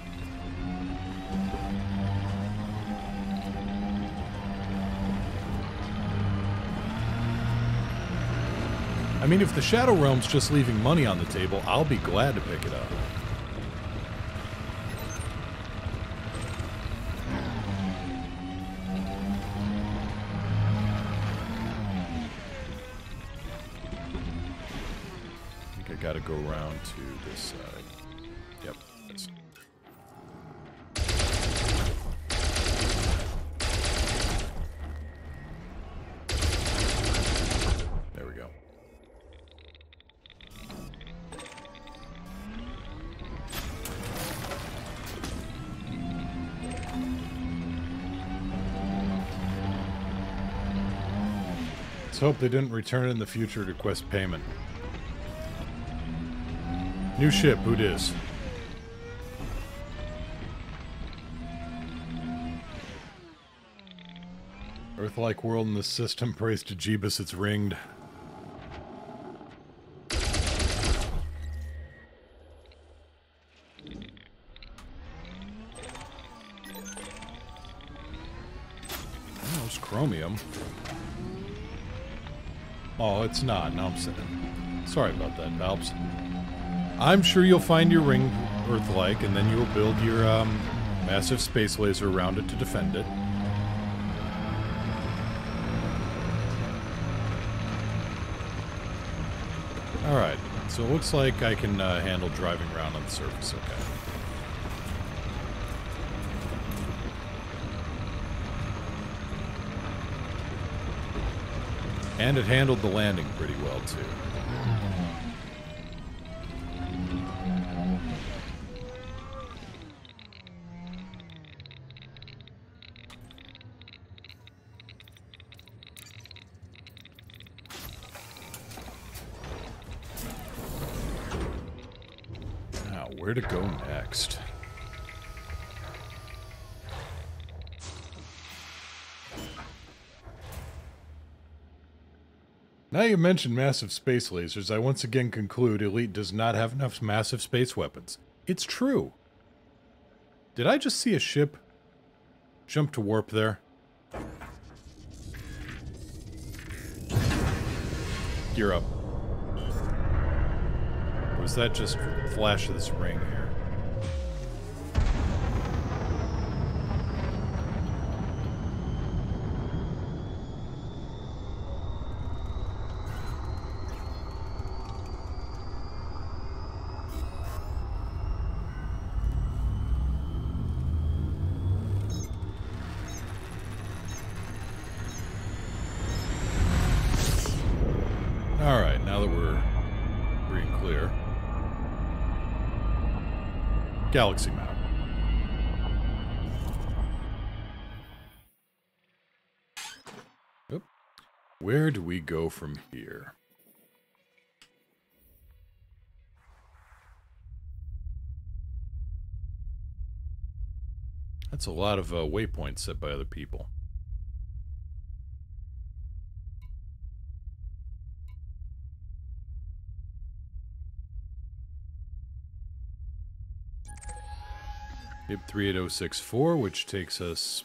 I mean, if the Shadow Realm's just leaving money on the table, I'll be glad to pick it up. Got to go around to this side. Yep. That's... There we go. Let's hope they didn't return in the future to request payment. New ship, who dis? Earth-like world in the system, praise to Jeebus, it's ringed. Oh, there's chromium. Oh, it's not. No, I'm saying. Sorry about that, Valps. I'm sure you'll find your ring Earth-like, and then you'll build your massive space laser around it to defend it. Alright, so it looks like I can handle driving around on the surface, okay. And it handled the landing pretty well, too. Where to go next? Now you mention massive space lasers, I once again conclude Elite does not have enough massive space weapons. It's true. Did I just see a ship jump to warp there? Gear up. Or was that just flash of this ring here? Alright, now that we're free and clear. Galaxy map. Oop. Where do we go from here? That's a lot of waypoints set by other people. Yep, 38064, which takes us...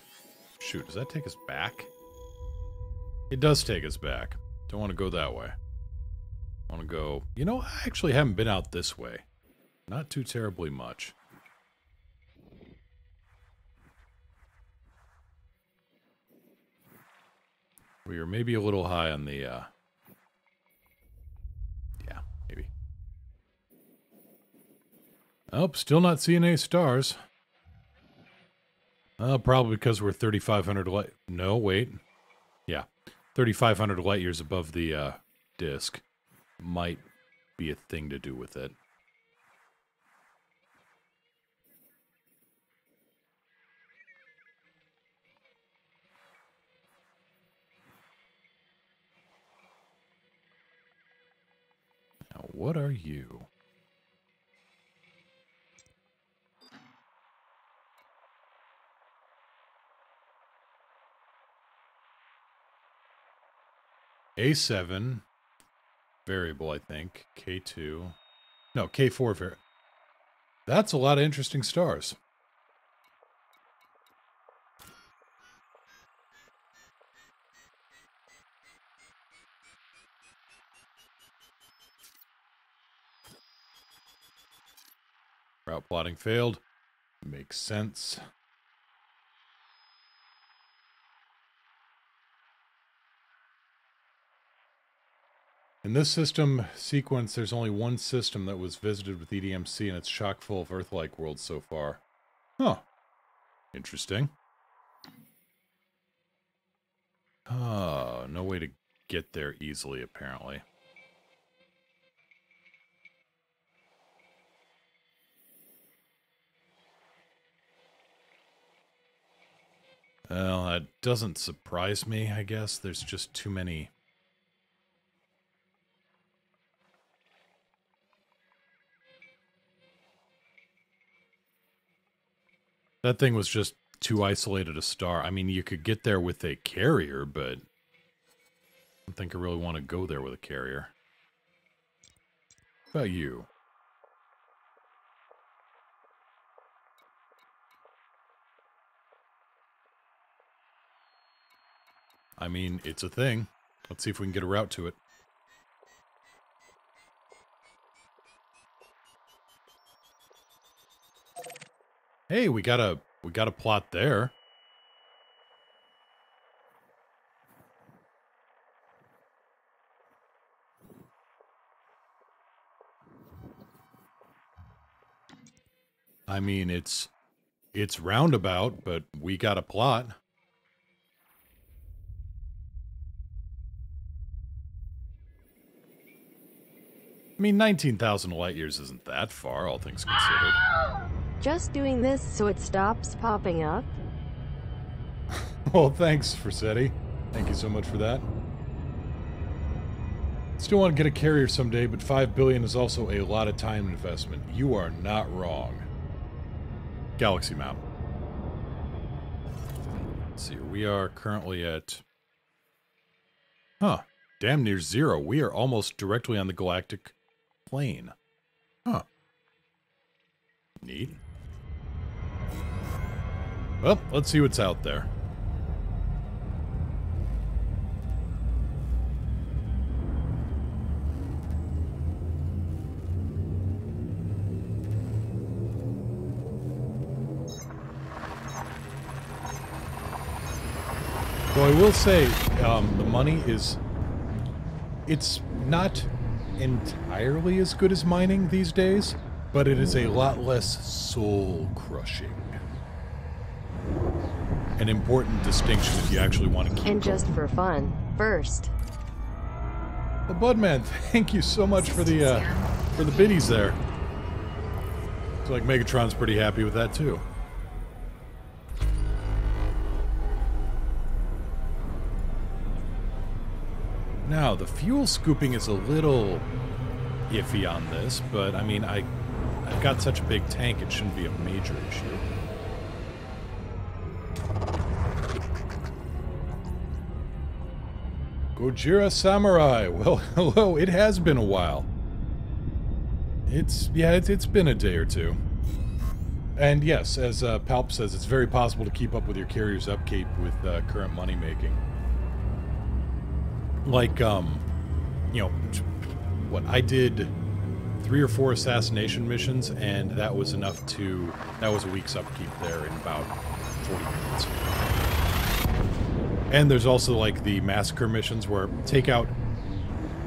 Shoot, does that take us back? It does take us back. Don't want to go that way. I want to go... You know, I actually haven't been out this way. Not too terribly much. We are maybe a little high on the, yeah, maybe. Oh, still not seeing any stars. Probably because we're 3,500 light... No, wait. Yeah. 3,500 light years above the, disk. Might be a thing to do with it. Now, what are you? A7 variable, I think. K2. No, K4 variable. That's a lot of interesting stars. Route plotting failed. Makes sense. In this system sequence, there's only one system that was visited with EDMC, and it's chock full of Earth-like worlds so far. Huh. Interesting. Oh, no way to get there easily, apparently. Well, that doesn't surprise me, I guess. There's just too many... That thing was just too isolated a star. I mean, you could get there with a carrier, but... I don't think I really want to go there with a carrier. How about you? I mean, it's a thing. Let's see if we can get a route to it. Hey, we got a plot there. I mean, it's roundabout, but we got a plot. I mean, 19,000 light years isn't that far, all things considered. Just doing this so it stops popping up? Well, thanks, Forsetti. Thank you so much for that. Still want to get a carrier someday, but 5 billion is also a lot of time investment. You are not wrong. Galaxy map. Let's see, we are currently at... Huh. Damn near 0. We are almost directly on the galactic plane. Huh. Neat. Well, let's see what's out there. So I will say, the money is... It's not entirely as good as mining these days, but it is a lot less soul-crushing. An important distinction if you actually want to keep And just for fun, first. Well, Budman, thank you so much for the biddies there. Looks like Megatron's pretty happy with that too. Now, the fuel scooping is a little iffy on this, but I mean, I've got such a big tank, it shouldn't be a major issue. Gojira Samurai. Well, hello. It has been a while. It's been a day or two. And yes, as Palp says, it's very possible to keep up with your carrier's upkeep with current money making. Like, you know, what, I did 3 or 4 assassination missions, and that was enough to, that was a week's upkeep there in about 40 minutes. And there's also, like, the massacre missions where take out,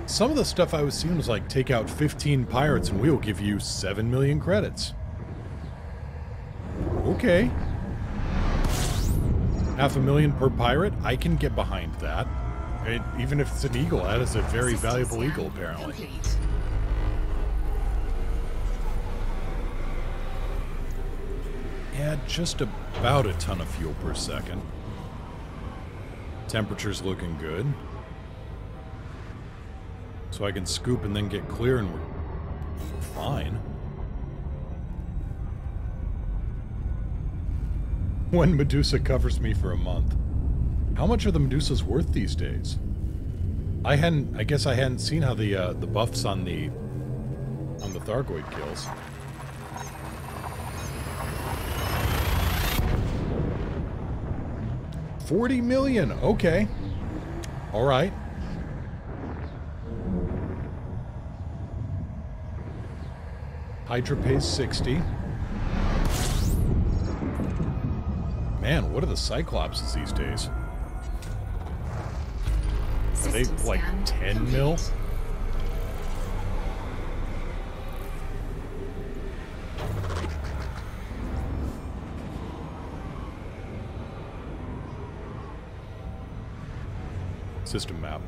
some of the stuff I was seeing was like, take out 15 pirates and we'll give you 7 million credits. Okay. 500,000 per pirate, I can get behind that. Even if it's an eagle, that is a very valuable eagle, apparently. Complete. Yeah, just about a ton of fuel per second. Temperature's looking good. So I can scoop and then get clear and we're fine. When Medusa covers me for a month. How much are the Medusas worth these days? I guess I hadn't seen how the buffs on the Thargoid kills. $40 million. Okay. All right. Hydra pays 60. Man, what are the Cyclopses these days? Are they like 10 mil? System map.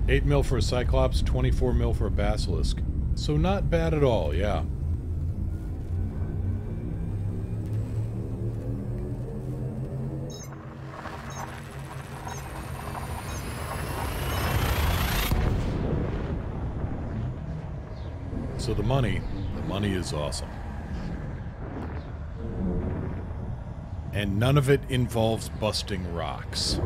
$8 mil for a Cyclops, 24 mil for a Basilisk. So not bad at all, yeah. So the money is awesome. And none of it involves busting rocks.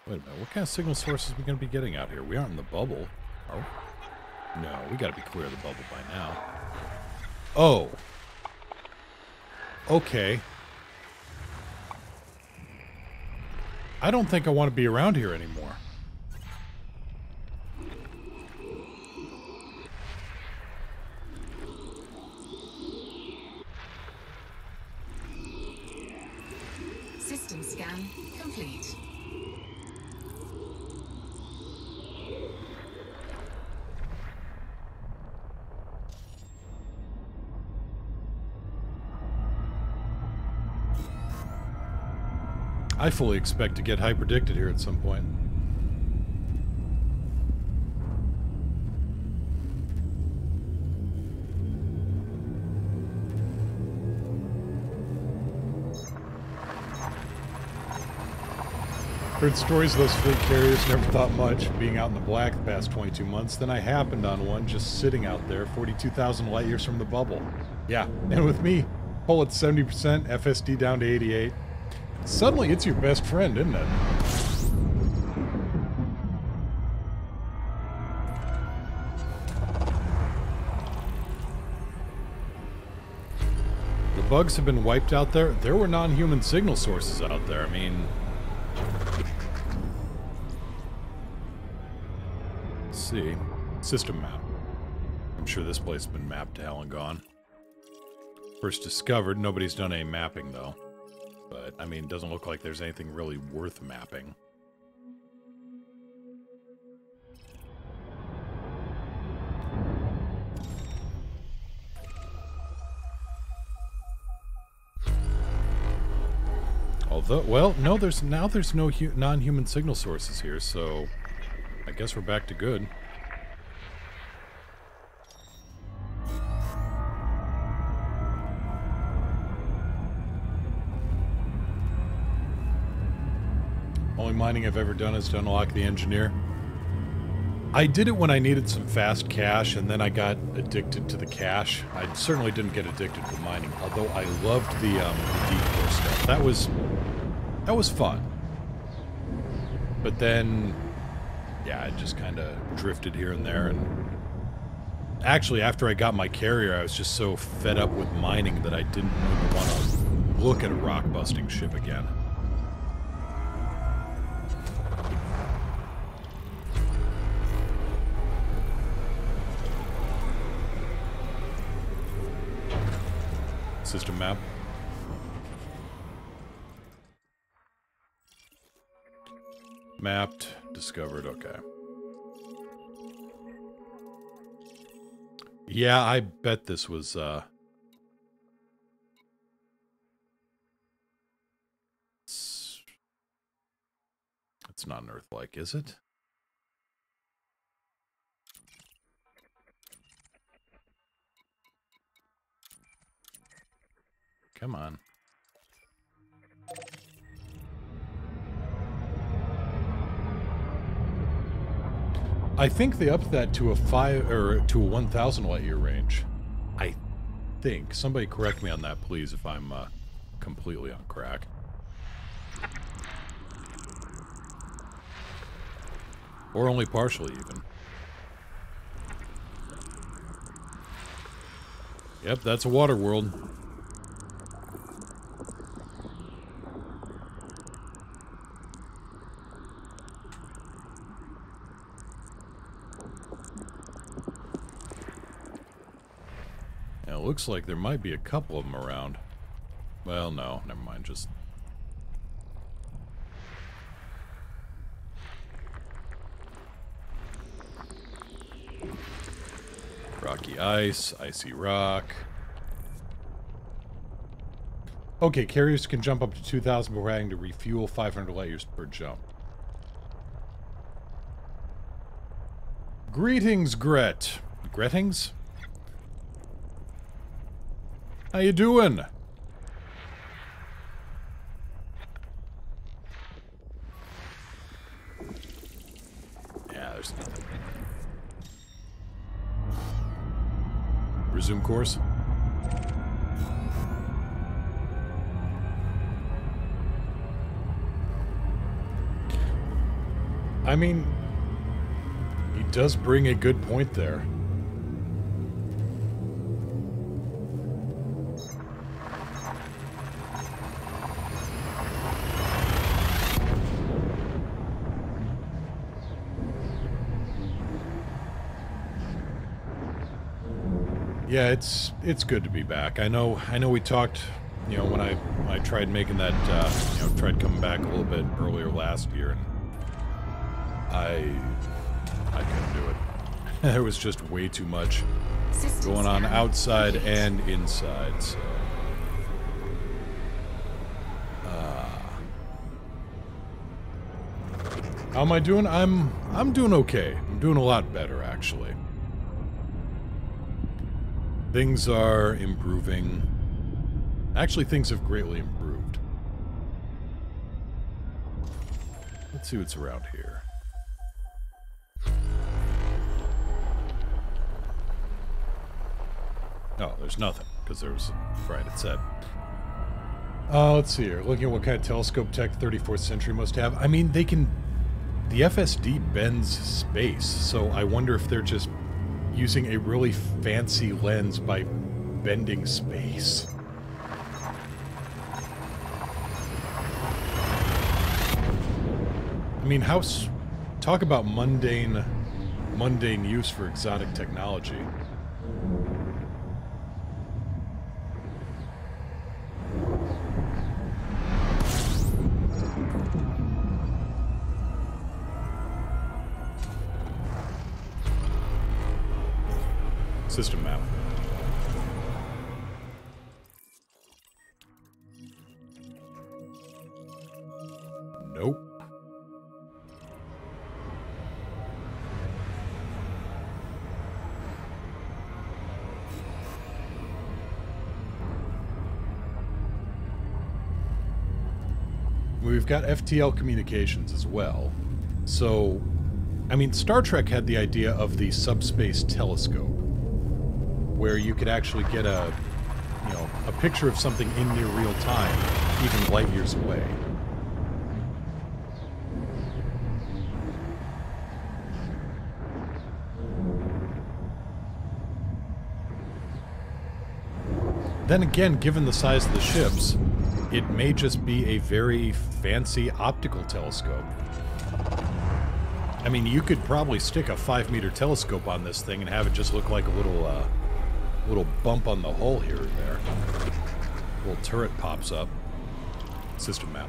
Wait a minute, what kind of signal sources are we going to be getting out here? We aren't in the bubble, are we? No, we got to be clear of the bubble by now. Oh. Okay. I don't think I want to be around here anymore. System scan complete. I fully expect to get hyperdicted here at some point. Heard stories of those fleet carriers, never thought much, being out in the black the past 22 months. Then I happened on one just sitting out there, 42,000 light years from the bubble. Yeah, and with me, pull at 70%, FSD down to 88. Suddenly it's your best friend, isn't it? The bugs have been wiped out there. There were non-human signal sources out there. I mean... Let's see. System map. I'm sure this place has been mapped to hell and gone. First discovered. Nobody's done any mapping, though. But, I mean, it doesn't look like there's anything really worth mapping. Although, well, no, there's no non-human signal sources here, so I guess we're back to good. mining I've ever done is to unlock the engineer. I did it when I needed some fast cash, and then I got addicted to the cash. I certainly didn't get addicted to mining, although I loved the deep core stuff. That was fun. But then, yeah, I just kind of drifted here and there, and actually, after I got my carrier, I was just so fed up with mining that I didn't really want to look at a rock-busting ship again. System map. Mapped, discovered, okay. Yeah, I bet this was, it's not an Earth-like, is it? Come on. I think they upped that to a 1,000 light year range. I think. Somebody correct me on that, please, if I'm completely on crack. Or only partially, even. Yep, that's a water world. Looks like there might be a couple of them around. Well, no, never mind, just... Rocky ice, icy rock. Okay, carriers can jump up to 2,000 before having to refuel 500 light years per jump. Greetings, Gret. Greetings? How you doing? Yeah, there's nothing. Resume course. I mean, he does bring a good point there. Yeah, it's good to be back. I know we talked, you know, when I tried making that, you know, tried coming back a little bit earlier last year, and I couldn't do it. There was just way too much going on outside and inside, so... How am I doing? I'm doing okay. I'm doing a lot better, actually. Things are improving. Actually, things have greatly improved. Let's see what's around here. Oh, there's nothing, because there was... Right, it said. Let's see here. Looking at what kind of telescope tech 34th century must have. I mean, they can... The FSD bends space, so I wonder if they're just using a really fancy lens by bending space. I mean, talk about mundane use for exotic technology. System map. Nope. we've got FTL communications as well. So, I mean, Star Trek had the idea of the subspace telescope, where you could actually get a picture of something in near real time, even light years away. Then again, given the size of the ships, it may just be a very fancy optical telescope. I mean, you could probably stick a 5-meter telescope on this thing and have it just look like a little bump on the hull here and there. A little turret pops up. System map.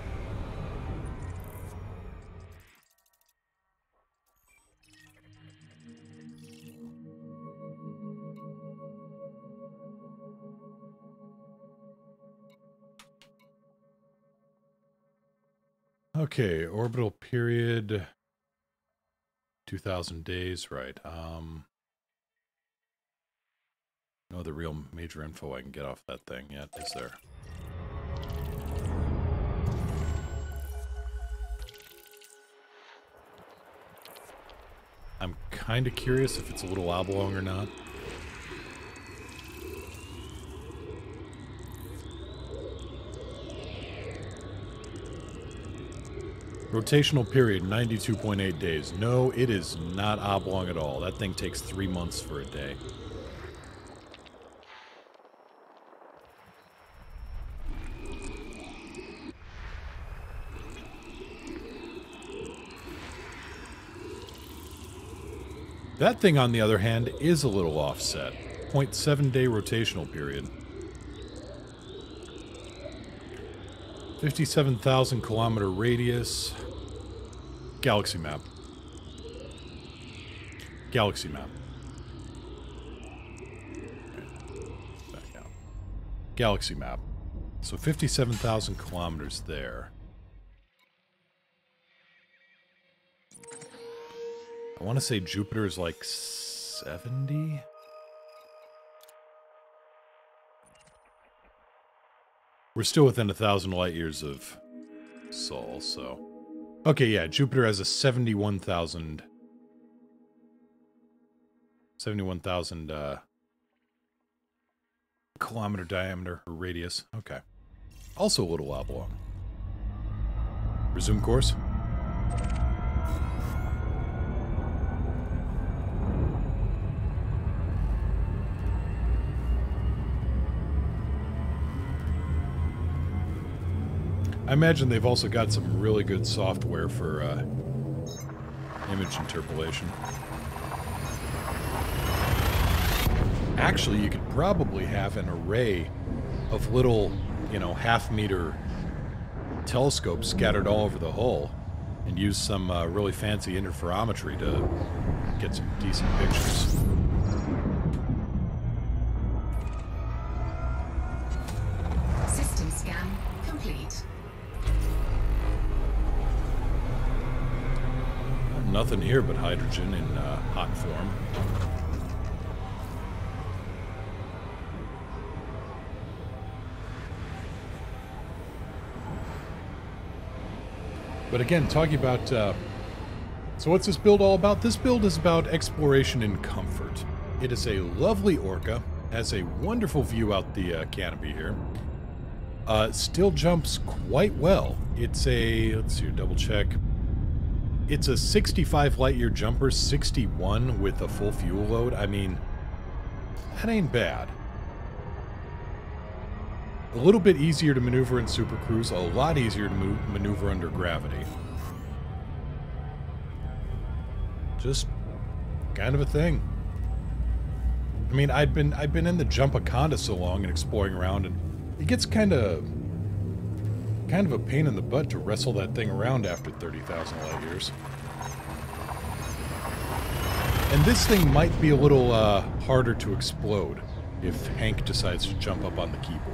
Okay, orbital period, 2,000 days, right. No other real major info I can get off that thing yet, is there? I'm kind of curious if it's a little oblong or not. Rotational period, 92.8 days. No, it is not oblong at all. That thing takes 3 months for a day. That thing, on the other hand, is a little offset. 0.7 day rotational period. 57,000 kilometer radius. Galaxy map. Galaxy map. Okay. Back out. Galaxy map. So 57,000 kilometers there. I want to say Jupiter is like 70? We're still within 1,000 light years of Sol, so... Okay, yeah, Jupiter has a 71,000 kilometer diameter, or radius. Okay. Also a little oblong. Resume course. I imagine they've also got some really good software for image interpolation. Actually, you could probably have an array of little, half-meter telescopes scattered all over the hull and use some really fancy interferometry to get some decent pictures. System scan complete. Nothing here but hydrogen in hot form. But again, talking about... so what's this build all about? This build is about exploration and comfort. It is a lovely Orca, has a wonderful view out the canopy here. Still jumps quite well. It's a... let's see, double check. It's a 65 light year jumper, 61 with a full fuel load. I mean, that ain't bad. A little bit easier to maneuver in Super Cruise, a lot easier to maneuver under gravity. Just kind of a thing. I mean, I've been in the Jumpaconda so long and exploring around, and it gets kind of a pain in the butt to wrestle that thing around after 30,000 light years. And this thing might be a little harder to explode if Hank decides to jump up on the keyboard.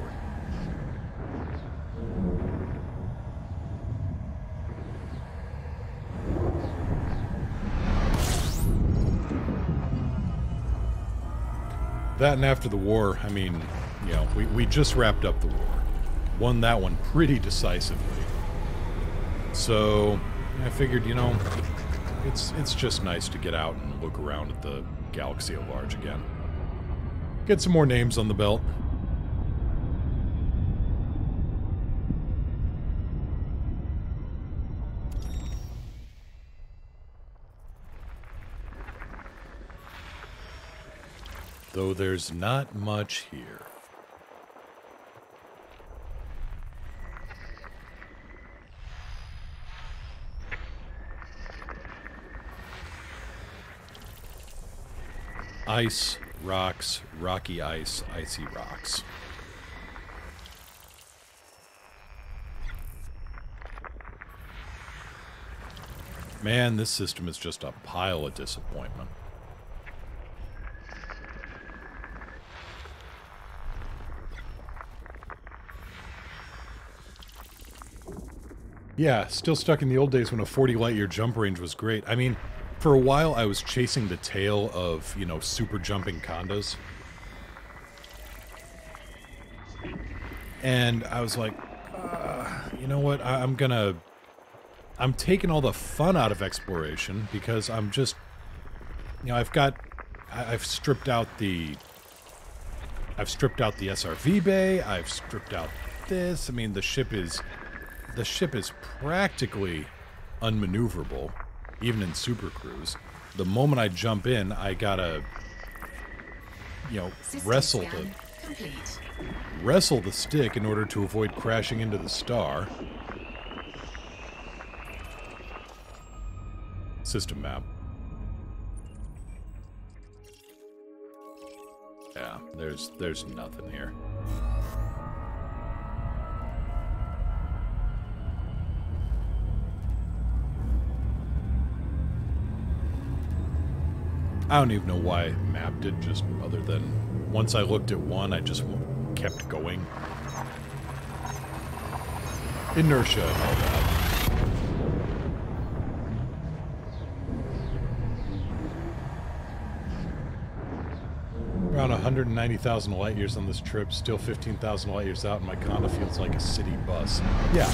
That and after the war, I mean, we just wrapped up the war. Won that one pretty decisively. So I figured, you know, it's just nice to get out and look around at the galaxy at large again. Get some more names on the belt. Though there's not much here. Ice, rocks, rocky ice, icy rocks. Man, this system is just a pile of disappointment. Yeah, still stuck in the old days when a 40 light-year jump range was great. I mean, for a while I was chasing the tail of, you know, super jumping condos. And I was like, you know what, I'm taking all the fun out of exploration because I'm just, you know, I've stripped out the SRV bay, I've stripped out this. I mean, the ship is practically unmaneuverable, even in Super Cruise. The moment I jump in, I gotta, you know, wrestle the stick in order to avoid crashing into the star. System map. Yeah, there's nothing here. I don't even know why I mapped it, just other than once I looked at one, I just kept going. Inertia and all that. Around 190,000 light years on this trip, still 15,000 light years out, and my condo feels like a city bus. Yeah.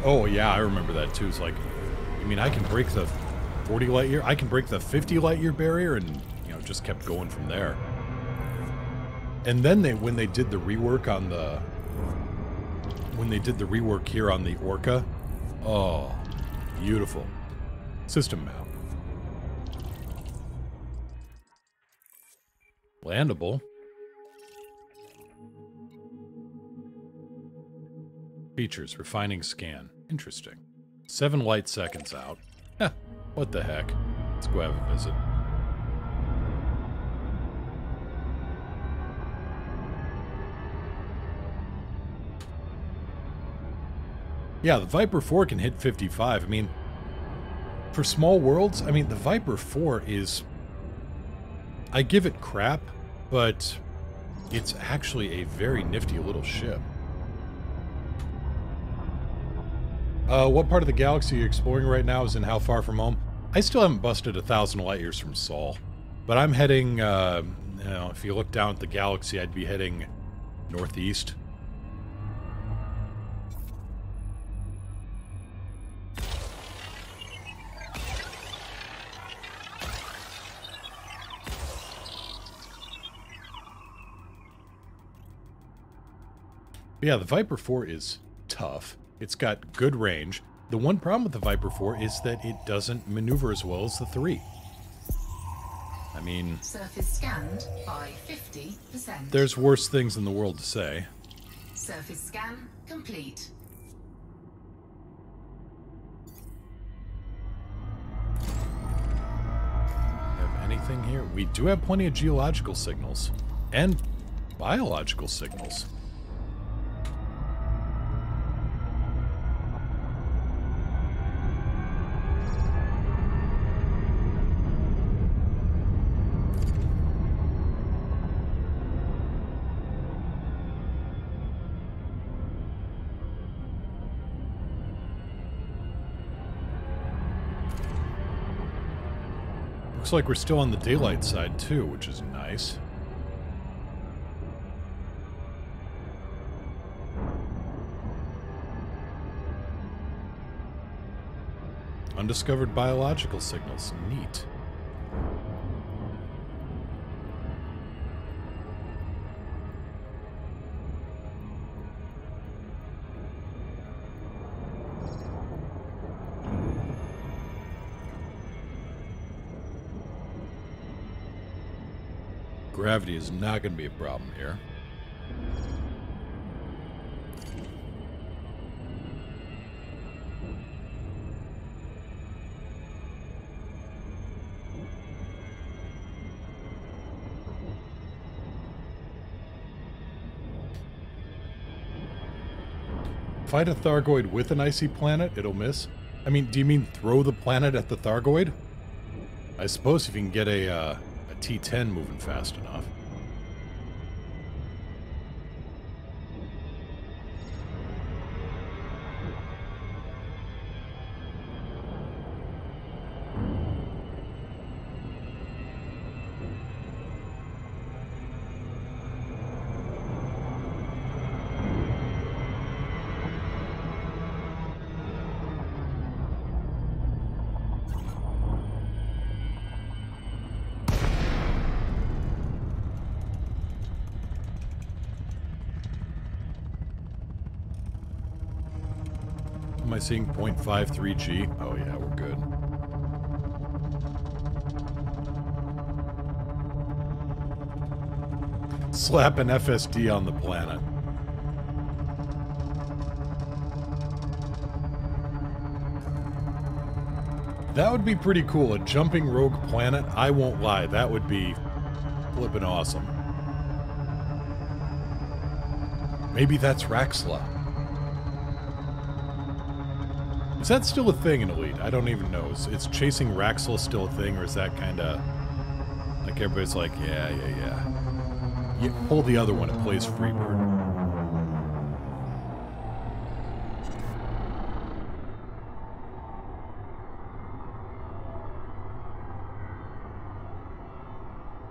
Oh, yeah, I remember that, too. It's like, I mean, I can break the 40 light year, I can break the 50 light year barrier, and, you know, just kept going from there. And then when they did the rework on the, here on the Orca, oh, beautiful. System map. Landable. Features, refining scan. Interesting. 7 light seconds out. Heh, what the heck. Let's go have a visit. Yeah, the Viper 4 can hit 55. I mean, for small worlds, I mean, the Viper 4 is... I give it crap, but it's actually a very nifty little ship. What part of the galaxy are you exploring right now? Is in How Far From Home? I still haven't busted 1,000 light years from Sol. But I'm heading, you know, if you look down at the galaxy, I'd be heading northeast. But yeah, the Viper 4 is tough. It's got good range. The one problem with the Viper 4 is that it doesn't maneuver as well as the 3. I mean... Surface scanned by 50%. There's worse things in the world to say. Surface scan complete. Have anything here? We do have plenty of geological signals. And biological signals. Looks like we're still on the daylight side too, which is nice. Undiscovered biological signals. Neat. Gravity is not going to be a problem here. Fight a Thargoid with an icy planet, it'll miss. I mean, do you mean throw the planet at the Thargoid? I suppose if you can get a T-10 moving fast enough. Am I seeing 0.53 G? Oh yeah, we're good. Slap an FSD on the planet. That would be pretty cool. A jumping rogue planet, I won't lie, that would be flippin' awesome. Maybe that's Raxxla. Is that still a thing in Elite? I don't even know. Is chasing Raxxla still a thing, or is that kind of... like everybody's like, yeah. You pull the other one, it plays Freebird.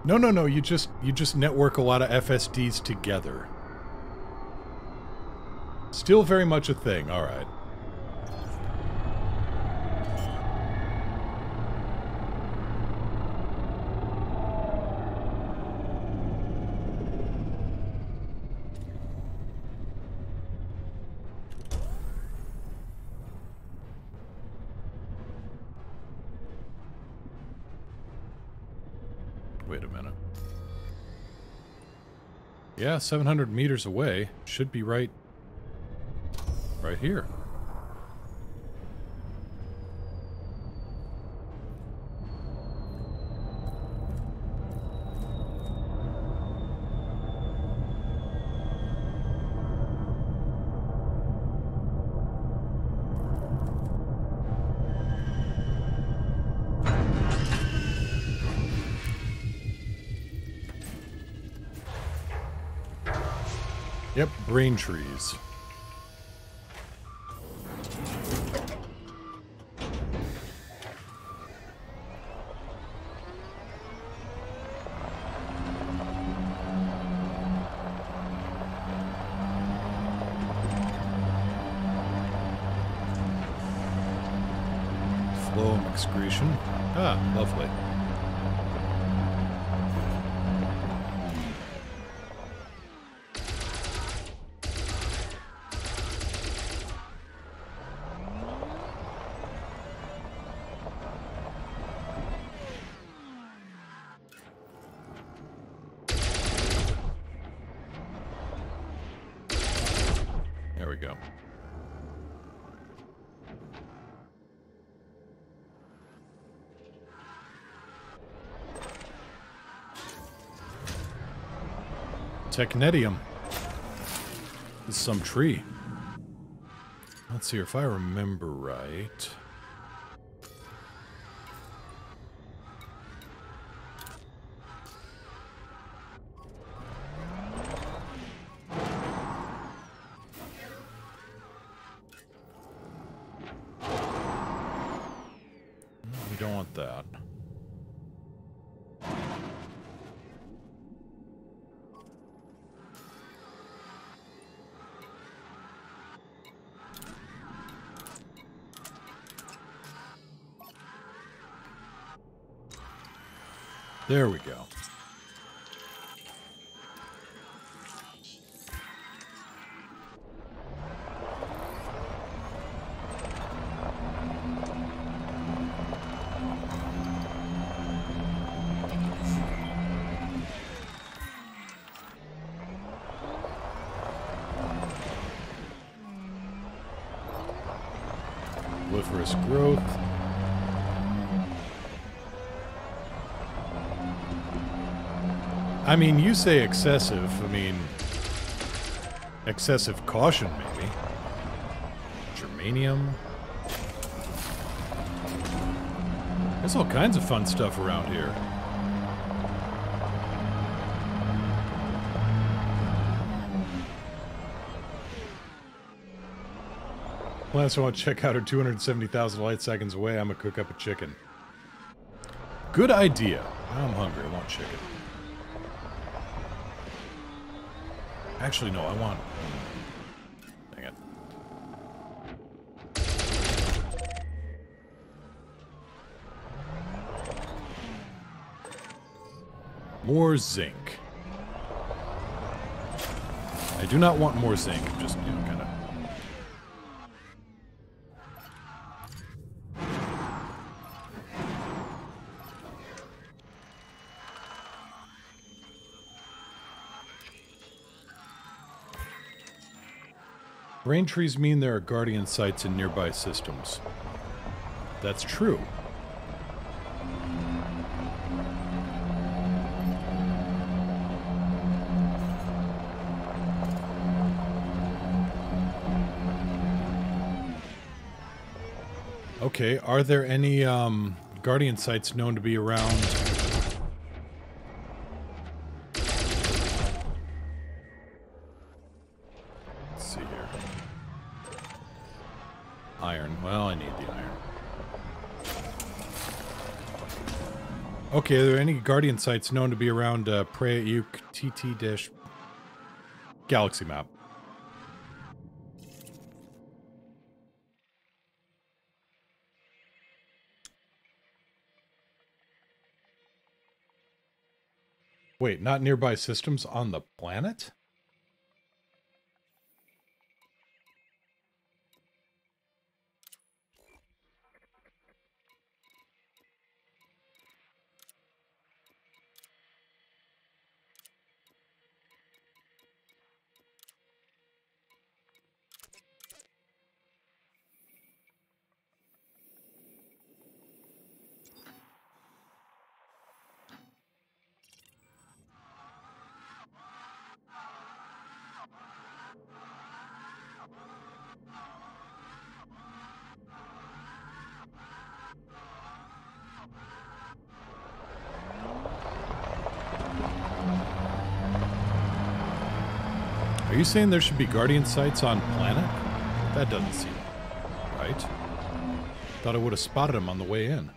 No, you just network a lot of FSDs together. Still very much a thing, alright. Wait a minute. Yeah, 700 meters away. Should be right here. Yep, brain trees. Phloem excretion. Ah, lovely. There we go. Technetium. This is some tree. Let's see if I remember right. We don't want that. There we go. Proliferous growth. I mean, you say excessive. I mean, excessive caution, maybe. Germanium. There's all kinds of fun stuff around here. Last I want to check out her 270,000 light seconds away. I'm gonna cook up a chicken. Good idea. Now I'm hungry. I want chicken. Actually, no, I want... Dang it. More zinc. I do not want more zinc. Just, you know, kind of... Brain trees mean there are guardian sites in nearby systems. That's true. Okay, are there any guardian sites known to be around? Iron. Well, I need the iron. Okay, are there any guardian sites known to be around Prayayuk TT-Galaxy map? Wait, not nearby systems on the planet? Are you saying there should be guardian sites on planet? That doesn't seem right. Thought I would have spotted them on the way in.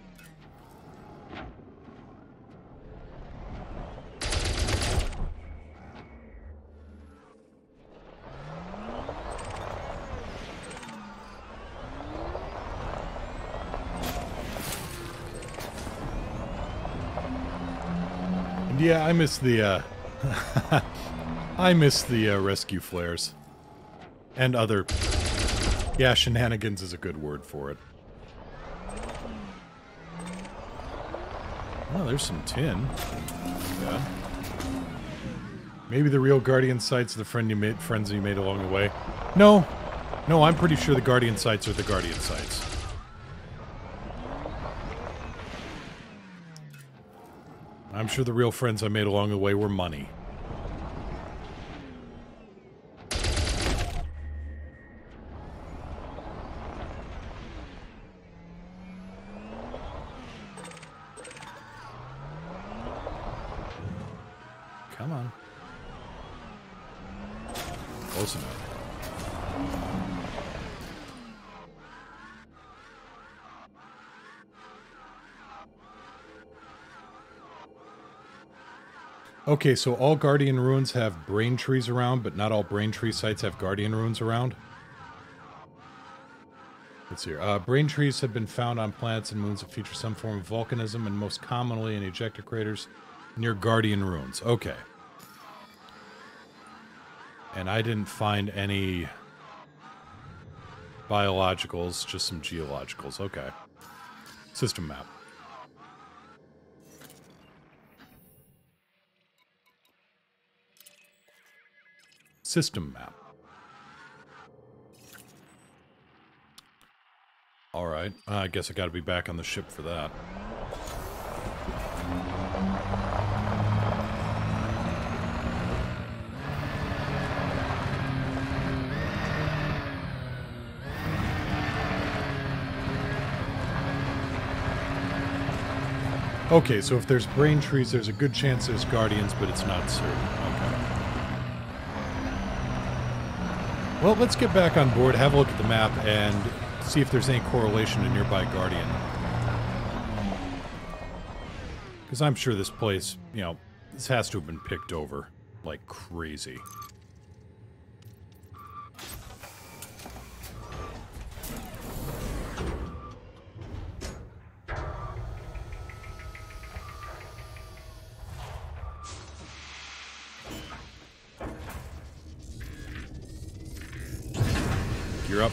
And yeah, I miss the I miss the rescue flares. And other... Yeah, shenanigans is a good word for it. Oh, there's some tin. Yeah. Maybe the real guardian sites are the friends you made along the way. No. No, I'm pretty sure the guardian sites are the guardian sites. I'm sure the real friends I made along the way were money. Come on. Close enough. Okay, so all Guardian ruins have brain trees around, but not all brain tree sites have Guardian ruins around? Let's see here. Brain trees have been found on planets and moons that feature some form of volcanism, and most commonly in ejecta craters near Guardian ruins. Okay. And I didn't find any biologicals, just some geologicals. Okay. System map. System map. Alright, I guess I gotta be back on the ship for that. Okay, so if there's brain trees, there's a good chance there's guardians, but it's not certain. Okay. Well, let's get back on board, have a look at the map, and see if there's any correlation to nearby Guardian. Because I'm sure this place, you know, this has to have been picked over like crazy. You're up.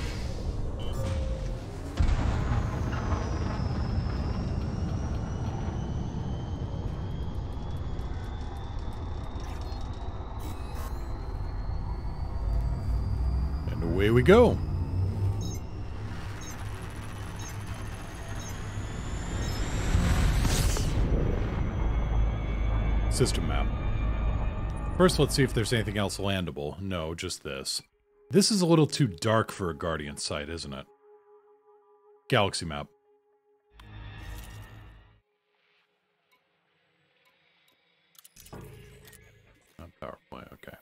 And away we go. System map. First, let's see if there's anything else landable. No, just this. This is a little too dark for a Guardian site, isn't it? Galaxy map. Not power plant, okay.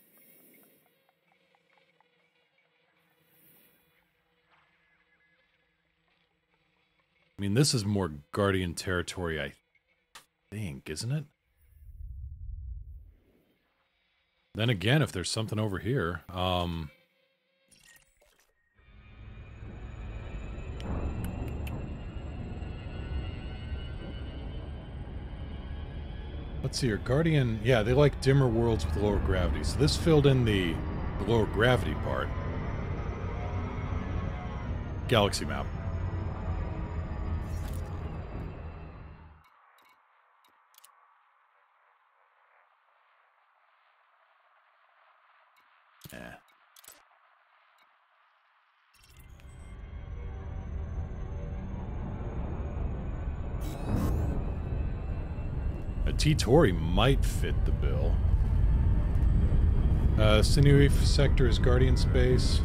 I mean, this is more Guardian territory, I think, isn't it? Then again, if there's something over here, let's see here. Guardian, yeah, they like dimmer worlds with lower gravity. So this filled in the lower gravity part. Galaxy map. Yeah. A T-Tori might fit the bill. Sinewy sector is Guardian space.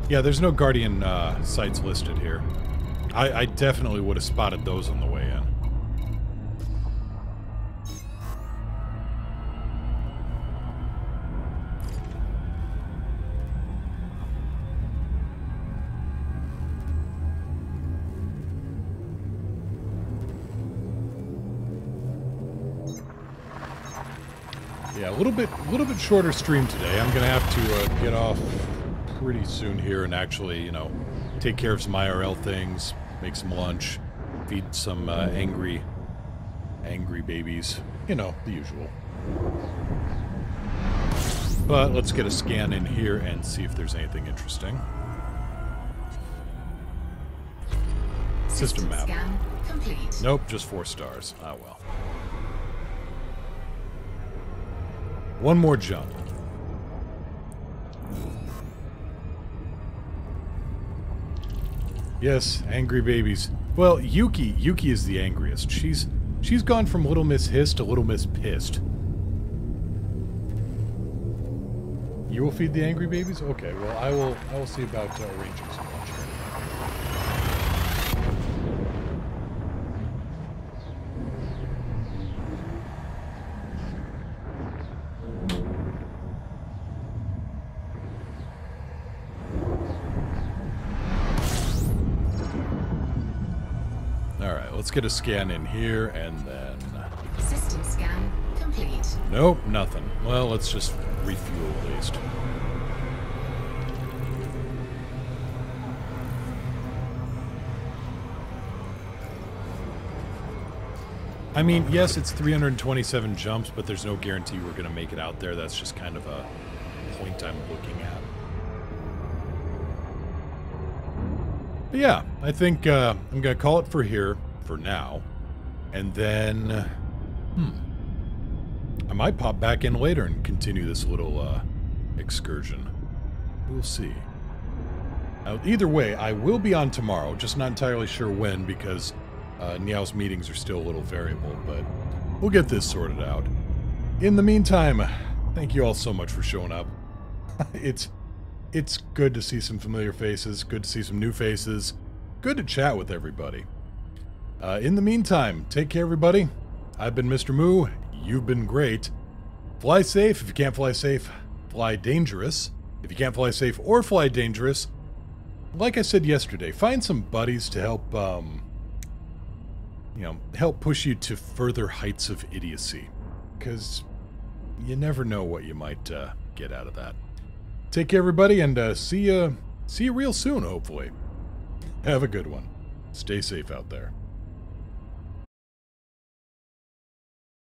Yeah, there's no Guardian sites listed here. I definitely would have spotted those on the way in. Yeah, a little bit shorter stream today. I'm gonna have to get off pretty soon here and actually, you know, take care of some IRL things, make some lunch, feed some angry babies. You know, the usual. But let's get a scan in here and see if there's anything interesting. System map. Scan complete. Nope, just 4 stars. Ah, well. One more jump. Yes, angry babies. Well, Yuki is the angriest. She's gone from Little Miss Hissed to Little Miss Pissed. You will feed the angry babies? Okay, well, I will see about arranging some lunch here. Let's get a scan in here, and then... System scan complete. Nope, nothing. Well, let's just refuel at least. I mean, yes, it's 327 jumps, but there's no guarantee we're going to make it out there. That's just kind of a point I'm looking at. But yeah, I think I'm going to call it for here for now. And then, I might pop back in later and continue this little excursion. We'll see. Either way, I will be on tomorrow, just not entirely sure when because Niao's meetings are still a little variable, but we'll get this sorted out. In the meantime, thank you all so much for showing up. It's good to see some familiar faces, good to see some new faces, good to chat with everybody. In the meantime, take care, everybody. I've been Mr. Moo. You've been great. Fly safe. If you can't fly safe, fly dangerous. If you can't fly safe or fly dangerous, like I said yesterday, find some buddies to help, help push you to further heights of idiocy. Because you never know what you might get out of that. Take care, everybody, and see you real soon, hopefully. Have a good one. Stay safe out there.